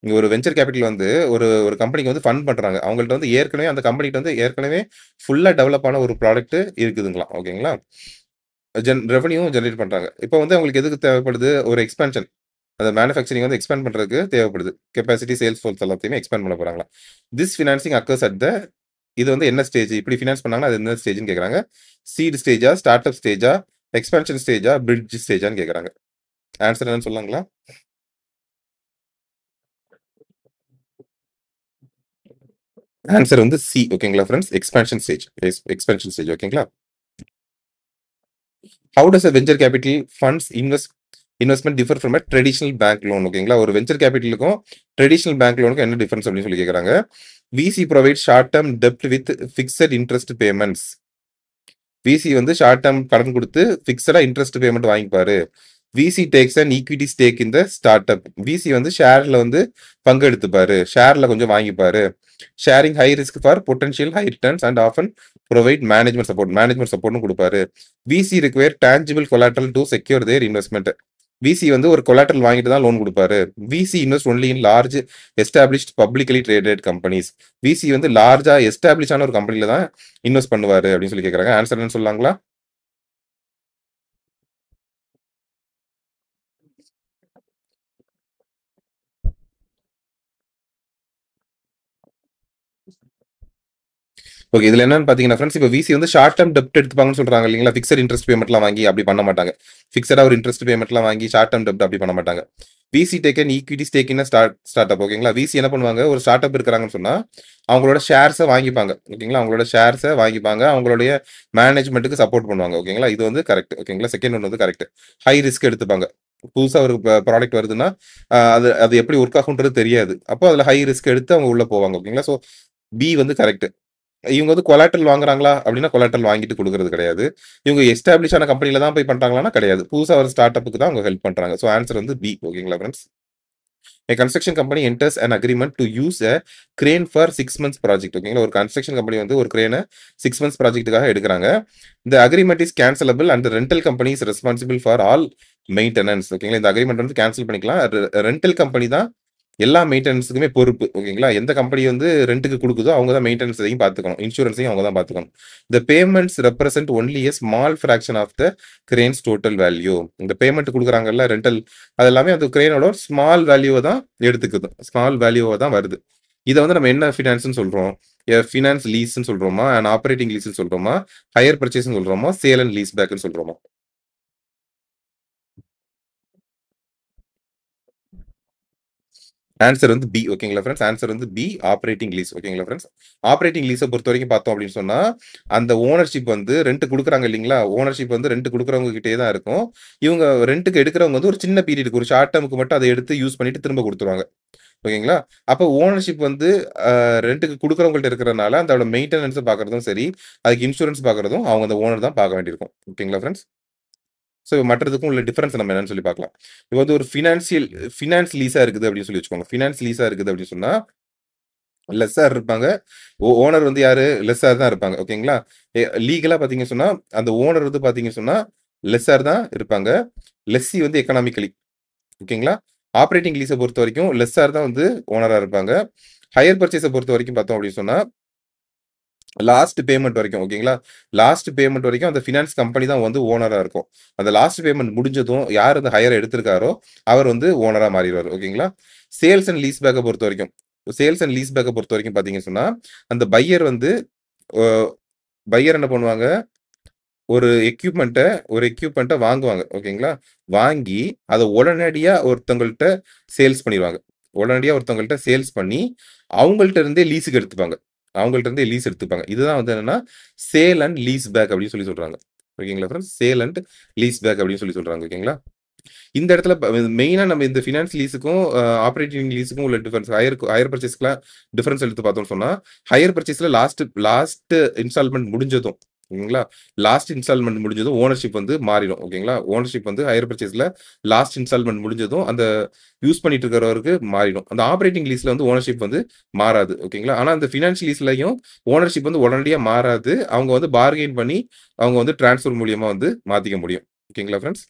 இங்க ஒரு வெஞ்சர் கேபிட்டல் வந்து ஒரு ஒரு கம்பெனிக்கு வந்து ஃபண்ட் பண்றாங்க. அவங்கள்ட்ட வந்து ஏற்கனவே அந்த கம்பெனிட்ட வந்து ஏற்கனவே ஃபுல்லா டெவலப் ஆன ஒரு ப்ராடக்ட் இருக்குதுங்களாம். ஓகேங்களா? ரெவென்யூவும் ஜெனரேட் பண்றாங்க. இப்போ வந்து அவங்களுக்கு எதுக்கு தேவைப்படுது? ஒரு எக்ஸ்பான்ஷன். அந்த மேனுஃபேக்சரிங் வந்து எக்ஸ்பேண்ட் பண்றதுக்கு தேவைப்படுது. கெப்பாசிட்டி, சேல்ஸ் ஃபோர்ஸ் எல்லாத்தையுமே எக்ஸ்பேண்ட் பண்ண போறாங்களாம். This financing occurs at the இது வந்து என்ன ஸ்டேஜ்? இப்படி ஃபினான்ஸ் பண்ணாங்கன்னா அது என்ன ஸ்டேஜ்னு கேட்குறாங்க. சீட் ஸ்டேஜா, ஸ்டார்ட் அப் ஸ்டேஜா, எக்ஸ்பான்ஷன் ஸ்டேஜா, பிரிட்ஜ் ஸ்டேஜான்னு கேட்குறாங்க. ஆன்சர் என்னன்னு சொல்லாங்களா? ஆன்சர் வந்து சி. ஓகேங்களா friends? Expansion stage. Expansion stage. ஓகேங்களா? How does a venture capital funds investment differ from a traditional bank loan? ஓகேங்களா? ஒரு வெஞ்சர் கேபிட்டலுக்கும் ட்ரெடிஷனல் பேங்க் லோனுக்கும் என்ன டிஃபரன்ஸ் அப்படின்னு சொல்லி கேட்குறாங்க. விசி ப்ரொவைட் ஷார்ட் டேர்ம் டெப்ட் with fixed interest payments. VC வந்து ஷார்ட் டேர்ம் கடன் கொடுத்து ஃபிக்ஸடா interest payment வாங்கிப்பாரு. VC takes and equity stake இந்த ஸ்டார்ட் அப். விசி வந்து ஷேர்ல வந்து பங்கு எடுத்துப்பாரு, ஷேர்ல கொஞ்சம் வாங்கிப்பாரு. Sharing high risk for potential high returns and often provide management சப்போர்ட்னு கொடுப்பாரு. VC require tangible collateral to secure their investment. VC வந்து ஒரு கொலாட்ரல் வாங்கிட்டு தான் லோன் கொடுப்பாரு. VC invest only in large established publicly traded companies. VC வந்து லார்ஜா establish ஆன ஒரு கம்பெனில தான் இன்வெஸ்ட் பண்ணுவாரு அப்படின்னு சொல்லி கேட்கறாங்க. ஆன்சர் என்ன சொல்லாங்களா? ஓகே. இதுல என்னன்னு பாத்தீங்கன்னா ஃப்ரெண்ட்ஸ், இப்போ விசி வந்து ஷார்ட் டேர்ம் டெப்ட் எடுத்துப்பாங்கன்னு சொல்றாங்க இல்லைங்களா? ஃபிக்ஸட் இன்ட்ரெஸ்ட் பேமெண்ட்லாம் வாங்கி அப்படி பண்ண மாட்டாங்க. ஃபிக்ஸடா ஒரு இன்ட்ரெஸ்ட் பேமெண்ட்லாம் வாங்கி ஷார்ட் டேர்ம் டெப்ட் அப்படி பண்ண மாட்டாங்க. VC take and equity stake in start up. ஓகேங்களா? விசி என்ன பண்ணுவாங்க, ஒரு ஸ்டார்ட் அப் இருக்கிறாங்கன்னு சொன்னா அவங்களோட ஷேர்ஸை வாங்கிப்பாங்க. ஓகேங்களா? அவங்களோட ஷேர்ஸை வாங்கிப்பாங்க, அவங்களுடைய மேனேஜ்மெண்ட்டுக்கு சப்போர்ட் பண்ணுவாங்க. ஓகேங்களா? இது வந்து கரெக்ட். ஓகேங்களா? செகண்ட் ஒன் வந்து கரெக்ட். ஹை ரிஸ்க் எடுத்துப்பாங்க. புதுசா ஒரு ப்ராடக்ட் வருதுன்னா அது அது எப்படி ஒர்க் ஆகுன்றது தெரியாது. அப்போ அதுல ஹை ரிஸ்க் எடுத்து அவங்க உள்ள போவாங்க. ஓகேங்களா? ஸோ பி வந்து கரெக்ட். இவங்க வந்து கொலாட்ரல் வாங்குறாங்களா அப்படின்னா கொலாட்ரல் வாங்கிட்டு கொடுக்கறது கிடையாது. இவங்க எஸ்டாப்ளிஷ் ஆன கம்பெனில தான் போய் பண்றாங்களான்னா கிடையாது. புதுசா ஒரு ஸ்டார்ட் அப்புக்கு தான் அவங்க ஹெல்ப் பண்றாங்க. ஸோ ஆன்சர் வந்து பி. ஓகேங்களா friends? A construction company enters an agreement to use a crane for 6 months project. ஓகேங்களா? ஒரு கன்ஸ்ட்ரக்ஷன் கம்பெனி வந்து ஒரு கிரேனை 6 months ப்ராஜெக்ட்டுக்காக எடுக்கிறாங்க. இந்த agreement is cancellable and rental company is responsible for all maintenance. ஓகேங்களா? இந்த அக்ரிமெண்ட் வந்து கேன்சல் பண்ணிக்கலாம். ரெண்டல் கம்பெனி தான் எல்லா மெயின்டனன்ஸுக்குமே பொறுப்பு. ஓகேங்களா? எந்த கம்பெனி வந்து ரென்ட்‌க்கு குடுக்குதோ, அவங்க தான் மெயின்டனன்ஸையும் பார்த்துக்கணும். இன்சூரன்ஸையும் அவங்க தான் பார்த்துக்கணும். The payments represent only a small fraction of the crane's total value. இந்த பேமெண்ட் குடுக்குறாங்கல்ல ரென்டல், அது எல்லாமே அந்த கிரேனோட ஸ்மால் வேல்யூவ தான் எடுத்துக்குது. ஸ்மால் வேல்யூவா தான் வருது. இத வந்து நம்ம என்ன ஃபினான்ஸ்ன்னு சொல்றோம்? ஃபினான்ஸ் லீஸ்ன்னு சொல்றோமா? அண்ட் ஆப்பரேட்டிங் லீஸ்ன்னு சொல்றோமா? ஹையர் பர்ச்சேஸ்ன்னு சொல்றோமா? சேல் அண்ட் லீஸ் பேக்ன்னு சொல்றோமா? ஆன்சர் வந்து பி. ஓகேங்களா ஃபிரெண்ட்ஸ்? ஆன்சர் வந்து பி, ஆப்பரேட்டிங் லீஸ். ஓகேங்களா ஃபிரெண்ட்ஸ்? ஆப்பரேட்டிங் லீஸ பொறுத்தவரைக்கும் பார்த்தோம் அப்படின்னு சொன்னா, அந்த ஓனர்ஷிப் வந்து ரென்ட் குடுக்குறாங்க இல்லீங்களா? ஓனர்ஷிப் வந்து ரென்ட் குடுக்குறவங்க கிட்டயே தான் இருக்கும். இவங்க ரென்ட்‌க்கு எடுக்கிறவங்க வந்து ஒரு சின்ன பீரியடுக்கு ஒரு ஷார்ட் டெர்ம்க்கு மட்டும் அத எடுத்து யூஸ் பண்ணிட்டு திரும்ப குடுத்துருவாங்க. ஓகேங்களா? அப்ப ஓனர்ஷிப் வந்து ரென்ட்‌க்கு குடுக்குறவங்கள்ட்ட இருக்கிறனால, அதோட மெயின்டனன்ஸ பார்க்கிறதும் சரி, அதுக்கு இன்சூரன்ஸ் பார்க்கிறதும் அவங்க அந்த ஓனர் தான் பார்க்க வேண்டியிருக்கும். ஓகேங்களா ஃபிரெண்ட்ஸ்? ஸோ மற்றதுக்கும் உள்ள டிஃபரன்ஸ் நம்ம என்னன்னு சொல்லி பார்க்கலாம். இப்போ வந்து ஒரு ஃபினான்ஸ் லீஸா இருக்குது அப்படின்னு சொல்லி வச்சுக்கோங்க. ஃபினான்ஸ் லீஸா இருக்குது அப்படின்னு சொன்னா, லெஸ்ஸார் இருப்பாங்க. ஓனர் வந்து யாரு? லெஸ்ஸார் தான் இருப்பாங்க. ஓகேங்களா? லீகலா பார்த்தீங்கன்னு சொன்னா, அந்த ஓனர் வந்து பார்த்தீங்கன்னு சொன்னா, லெஸ்ஸார் தான் இருப்பாங்க. லெஸ்ஸி வந்து எக்கனாமிக்கலி. ஓகேங்களா? ஆப்பரேட்டிங் லீஸ பொறுத்தவரைக்கும் லெஸ்ஸார் தான் வந்து ஓனரா இருப்பாங்க. ஹையர் பர்ச்சேஸ பொறுத்தவரைக்கும் பார்த்தோம் அப்படின்னு சொன்னா, லாஸ்ட் பேமெண்ட் வரைக்கும் ஓகேங்களா? லாஸ்ட் பேமெண்ட் வரைக்கும் அந்த ஃபினான்ஸ் கம்பெனி தான் வந்து ஓனரா இருக்கும். அந்த லாஸ்ட் பேமெண்ட் முடிஞ்சதும் யார் அந்த ஹையர் எடுத்திருக்காரோ, அவர் வந்து ஓனரா மாறிருவாரு. ஓகேங்களா? சேல்ஸ் அண்ட் லீஸ் பேக்க பொறுத்தவரைக்கும் சேல்ஸ் அண்ட் லீஸ் பேக்க பொறுத்தவரைக்கும் பார்த்தீங்கன்னு சொன்னா, அந்த பையர் வந்து அ பையர் என்ன பண்ணுவாங்க? ஒரு எக்யூப்மென்ட்ட வாங்குவாங்க. ஓகேங்களா? வாங்கி அத உடனடியா ஒருத்தவங்கள்ட்ட சேல்ஸ் பண்ணிருவாங்க. உடனடியா ஒருத்தவங்கள்ட்ட சேல்ஸ் பண்ணி, அவங்கள்ட்ட இருந்தே லீஸ்‌க்கு எடுத்துப்பாங்க. அவங்கள்ட்ட இருந்தே லீஸ் எடுத்துப்பாங்க. இதுதான் வந்து என்னன்னா, சேல் அண்ட் லீஸ் பேக் அப்படின்னு சொல்லி சொல்றாங்க. ஓகேங்களா friends? Sale and lease back அப்படின்னு சொல்லி சொல்றாங்க. ஓகேங்களா? இந்த இடத்துல மெயினா நம்ம இந்த ஃபினான்ஸ் லீஸுக்கும், ஆப்பரேட்டிங் லீஸுக்கும் உள்ள டிஃபரன்ஸ் ஹையர் பர்ச்சேஸ்க்குலாம் டிஃபரன்ஸ் எடுத்து பார்த்தோம்னு சொன்னா, ஹையர் பர்ச்சேஸ்ல லாஸ்ட் இன்ஸ்டால்மென்ட் முடிஞ்சதும் ஓகேங்களா? லாஸ்ட் இன்ஸ்டால்மென்ட் முடிஞ்சதும் ஓனர்ஷிப் வந்து மாறிடும். ஓகேங்களா? ஓனர்ஷிப் வந்து ஹையர் பர்ச்சேஸ்ல லாஸ்ட் இன்ஸ்டால்மென்ட் முடிஞ்சதும் அந்த யூஸ் பண்ணிட்டு இருக்கிறவருக்கு மாறிடும். அந்த ஆப்பரேட்டிங் லீஸ்ல வந்து ஓனர்ஷிப் வந்து மாறாது. ஓகேங்களா? ஆனா அந்த ஃபினான்ஸ் லீஸ்லயும் ஓனர்ஷிப் வந்து உடனடியா மாறாது. அவங்க வந்து பார்கெயின் பண்ணி அவங்க வந்து டிரான்ஸ்ஃபர் மூலியமா வந்து மாத்திக்க முடியும். ஓகேங்களா friends?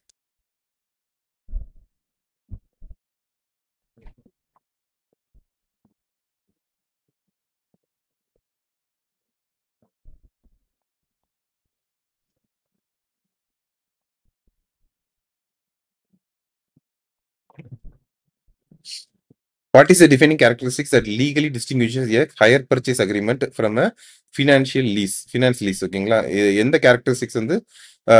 What is the defining characteristics that legally distinguishes a hire purchase agreement from a finance lease? ஓகேங்களா? எந்த கேரக்டரிஸ்டிக்ஸ் வந்து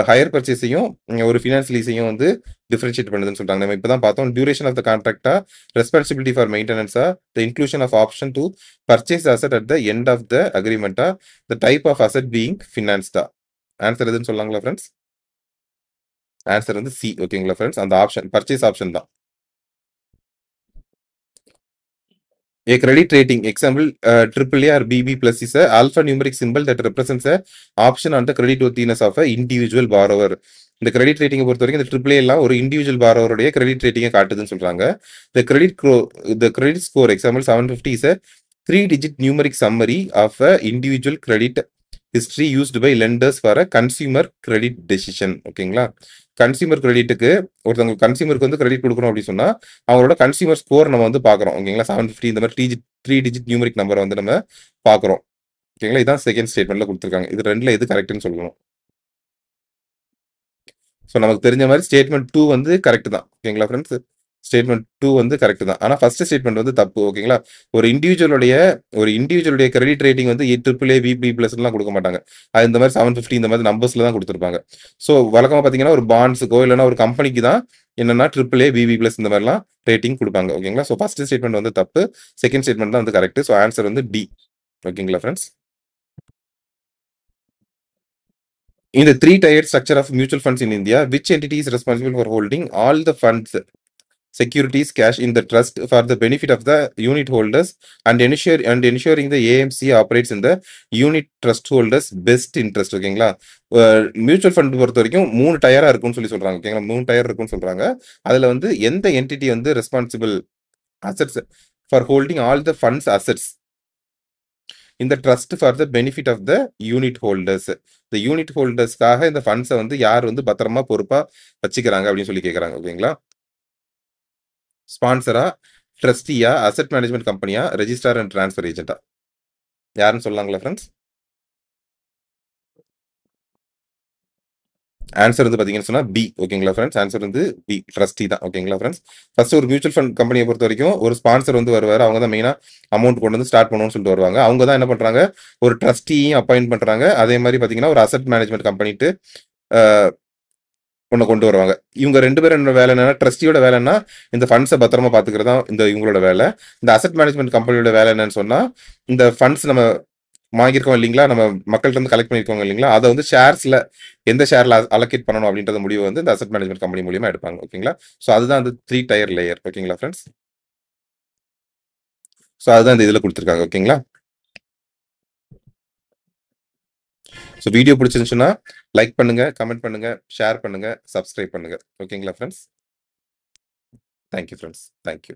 ஹையர் பர்ச்சேஸையும் ஒரு ஃபினான்ஸ் லீஸையும் வந்து டிஃபரன்ஷியேட் பண்ணுதுன்னு சொல்றாங்க. நம்ம இப்ப தான் பார்த்தோம். டியூரேஷன் ஆஃப் த கான்ட்ராக்ட்டா, ரெஸ்பான்சிபிலிட்டி ஃபார் மெயின்டனன்ஸா, the inclusion of option to purchase asset at the end of the அக்ரீமெண்ட்டா, the type of asset being ஃபினான்ஸ்டா. ஆன்சர் எதுன்னு சொல்லாங்களா ஃபிரெண்ட்ஸ்? ஆன்சர் வந்து சி. ஓகேங்களா ஃபிரெண்ட்ஸ்? அந்த ஆப்ஷன் பர்ச்சேஸ் ஆப்ஷன் தான். A credit rating, example, AAA or BB plus is a alphanumeric symbol that represents a option on the credit worthiness of a individual borrower. இந்த credit ரேட்டிங்கை பொறுத்த வரைக்கும் இந்த triple எல்லாம் ஒரு individual பாரோவருடைய credit ரேட்டிங்கை காட்டுதுன்னு சொல்றாங்க. The credit score example 750 is a 3-digit numeric summary of a individual credit history used by lenders for a consumer credit decision. ஓகேங்களா? Consumer கிரெடிட்டுக்கு ஒருத்தவங்க கன்சியூமருக்கு வந்து கிரெடிட் கொடுக்கணும் அப்படின்னு சொன்னா அவங்களோட கன்சியூமர் ஸ்கோர் நம்ம வந்து பார்க்குறோம். ஓகேங்களா? 750 இந்த மாதிரி 3 டிஜிட் நியூமரிக் நம்பரை வந்து நம்ம பார்க்குறோம். ஓகேங்களா? இதான் செகண்ட் ஸ்டேட்மெண்ட்ல கொடுத்துருக்காங்க. இது ரெண்டுல எது கரெக்ட்னு சொல்லணும். ஸோ நமக்கு தெரிஞ்ச மாதிரி ஸ்டேட்மெண்ட் 2 வந்து கரெக்ட் தான். ஓகேங்களா ஃப்ரெண்ட்ஸ்? ஸ்டேட்மெண்ட் 2 வந்து கரெக்ட் தான். ஆனா ஃபர்ஸ்ட் ஸ்டேட்மெண்ட் வந்து தப்பு. ஓகேங்களா? ஒரு இண்டிவிஜுவலுடைய கிரெடிட் ரேட்டிங் வந்து AAA, BB பிளஸ்லாம் கொடுக்க மாட்டாங்க. அது இந்த மாதிரி 750 இந்த மாதிரி நம்பர்ஸ்ல தான் கொடுத்துருப்பாங்க. ஸோ வழக்கமா பார்த்தீங்கன்னா ஒரு பாண்ட்ஸுக்கோ இல்லைன்னா ஒரு கம்பெனிக்கு தான் என்னன்னா AAA, BB பிளஸ் இந்த மாதிரிலாம் ரேட்டிங் கொடுப்பாங்க. ஓகேங்களா? ஸோ ஃபர்ஸ்ட் ஸ்டேட்மெண்ட் வந்து தப்பு. செகண்ட் ஸ்டேட்மெண்ட் தான் வந்து கரெக்ட். ஸோ ஆன்சர் வந்து டி. ஓகேங்களா friends? In the three-tiered structure of mutual funds in India, which entity is responsible for holding all the funds, securities, cash in the trust for the benefit of the unit holders and ensuring the AMC operates in the unit trust holders' best interest? ஓகேங்களா? Mutual fund பொறுத்த வரைக்கும் 3 டயரா இருக்கும்னு சொல்லி சொல்றாங்க. ஓகேங்களா? 3 tyre இருக்கும்னு சொல்றாங்க. அதுல வந்து எந்த என்டிட்டி வந்து responsible assets for holding all the funds assets இந்த trust for the benefit of the unit holders. இந்த யூனிட் ஹோல்டர்ஸ்க்காக இந்த ஃபண்ட்ஸை வந்து யார் வந்து பத்திரமா பொறுப்பா வச்சுக்கிறாங்க அப்படின்னு சொல்லி கேட்குறாங்க. ஓகேங்களா? ஸ்பான்சரா, ட்ரஸ்டியா, அசெட் மேனேஜ்மெண்ட் கம்பெனியா, ரெஜிஸ்ட்ரார் அண்ட் ட்ரான்ஸ்ஃபர் ஏஜென்ட்டா? யாருன்னு சொல்லலாங்களா ஃப்ரெண்ட்ஸ்? ஆன்சர் வந்து பார்த்தீங்கன்னு சொன்னா பி. ஓகேங்களா ஃப்ரெண்ட்ஸ்? ஆன்சர் வந்து பி. ட்ரஸ்டி தான். ஓகேங்களா ஃப்ரெண்ட்ஸ்? ஃபர்ஸ்ட் ஒரு மியூச்சுவல் ஃபண்ட் கம்பெனிய பொறுத்தவரைக்கும் ஒரு ஸ்பான்சர் வந்து வருவாரு. அவங்க தான் மெயினா அமௌண்ட் கொண்டு வந்து ஸ்டார்ட் பண்ணணும்னு சொல்லிட்டு வருவாங்க. அவங்க தான் என்ன பண்றாங்க, ஒரு ட்ரஸ்டியும் அப்பாயிண்ட் பண்றாங்க. அதே மாரி பார்த்தீங்கன்னா, ஒரு அசெட் மேனேஜ்மெண்ட் கம்பெனிட்டு அ ஒண்ணு கொண்டு வருவாங்க. இவங்க 2 பேரும் என்னோட வேலை என்னன்னா, ட்ரஸ்டியோட வேலை என்ன, இந்த ஃபண்ட்ஸ பத்திரமா பார்த்துக்கிறது தான் இவங்களோட வேலை. இந்த அசெட் மேனேஜ்மெண்ட் கம்பெனியோட வேலை என்னன்னு சொன்னா, இந்த ஃபண்ட்ஸ் நம்ம வாங்கியிருக்கோம் இல்லைங்களா? நம்ம மக்கள்ட்ட இருந்து கலெக்ட் பண்ணியிருக்கோங்க இல்லைங்களா? அத வந்து ஷேர்ஸ்ல எந்த ஷேர்ல அலோகேட் பண்ணணும் அப்படின்றத முடிவு வந்து இந்த அசெட் மேனேஜ்மென்ட் கம்பெனி மூலியமா எடுப்பாங்க. ஓகேங்களா? ஸோ அதுதான் அந்த 3 டயர் லேயர். ஓகேங்களா ஃபிரெண்ட்ஸ்? ஸோ அதுதான் இந்த இதுல குடுத்துருக்காங்க. ஓகேங்களா? ஸோ வீடியோ பிடிச்சிருந்துச்சுன்னா, லைக் பண்ணுங்க, கமெண்ட் பண்ணுங்க, ஷேர் பண்ணுங்க, சப்ஸ்கிரைப் பண்ணுங்க. ஓகேங்களா friends? Thank you friends. Thank you.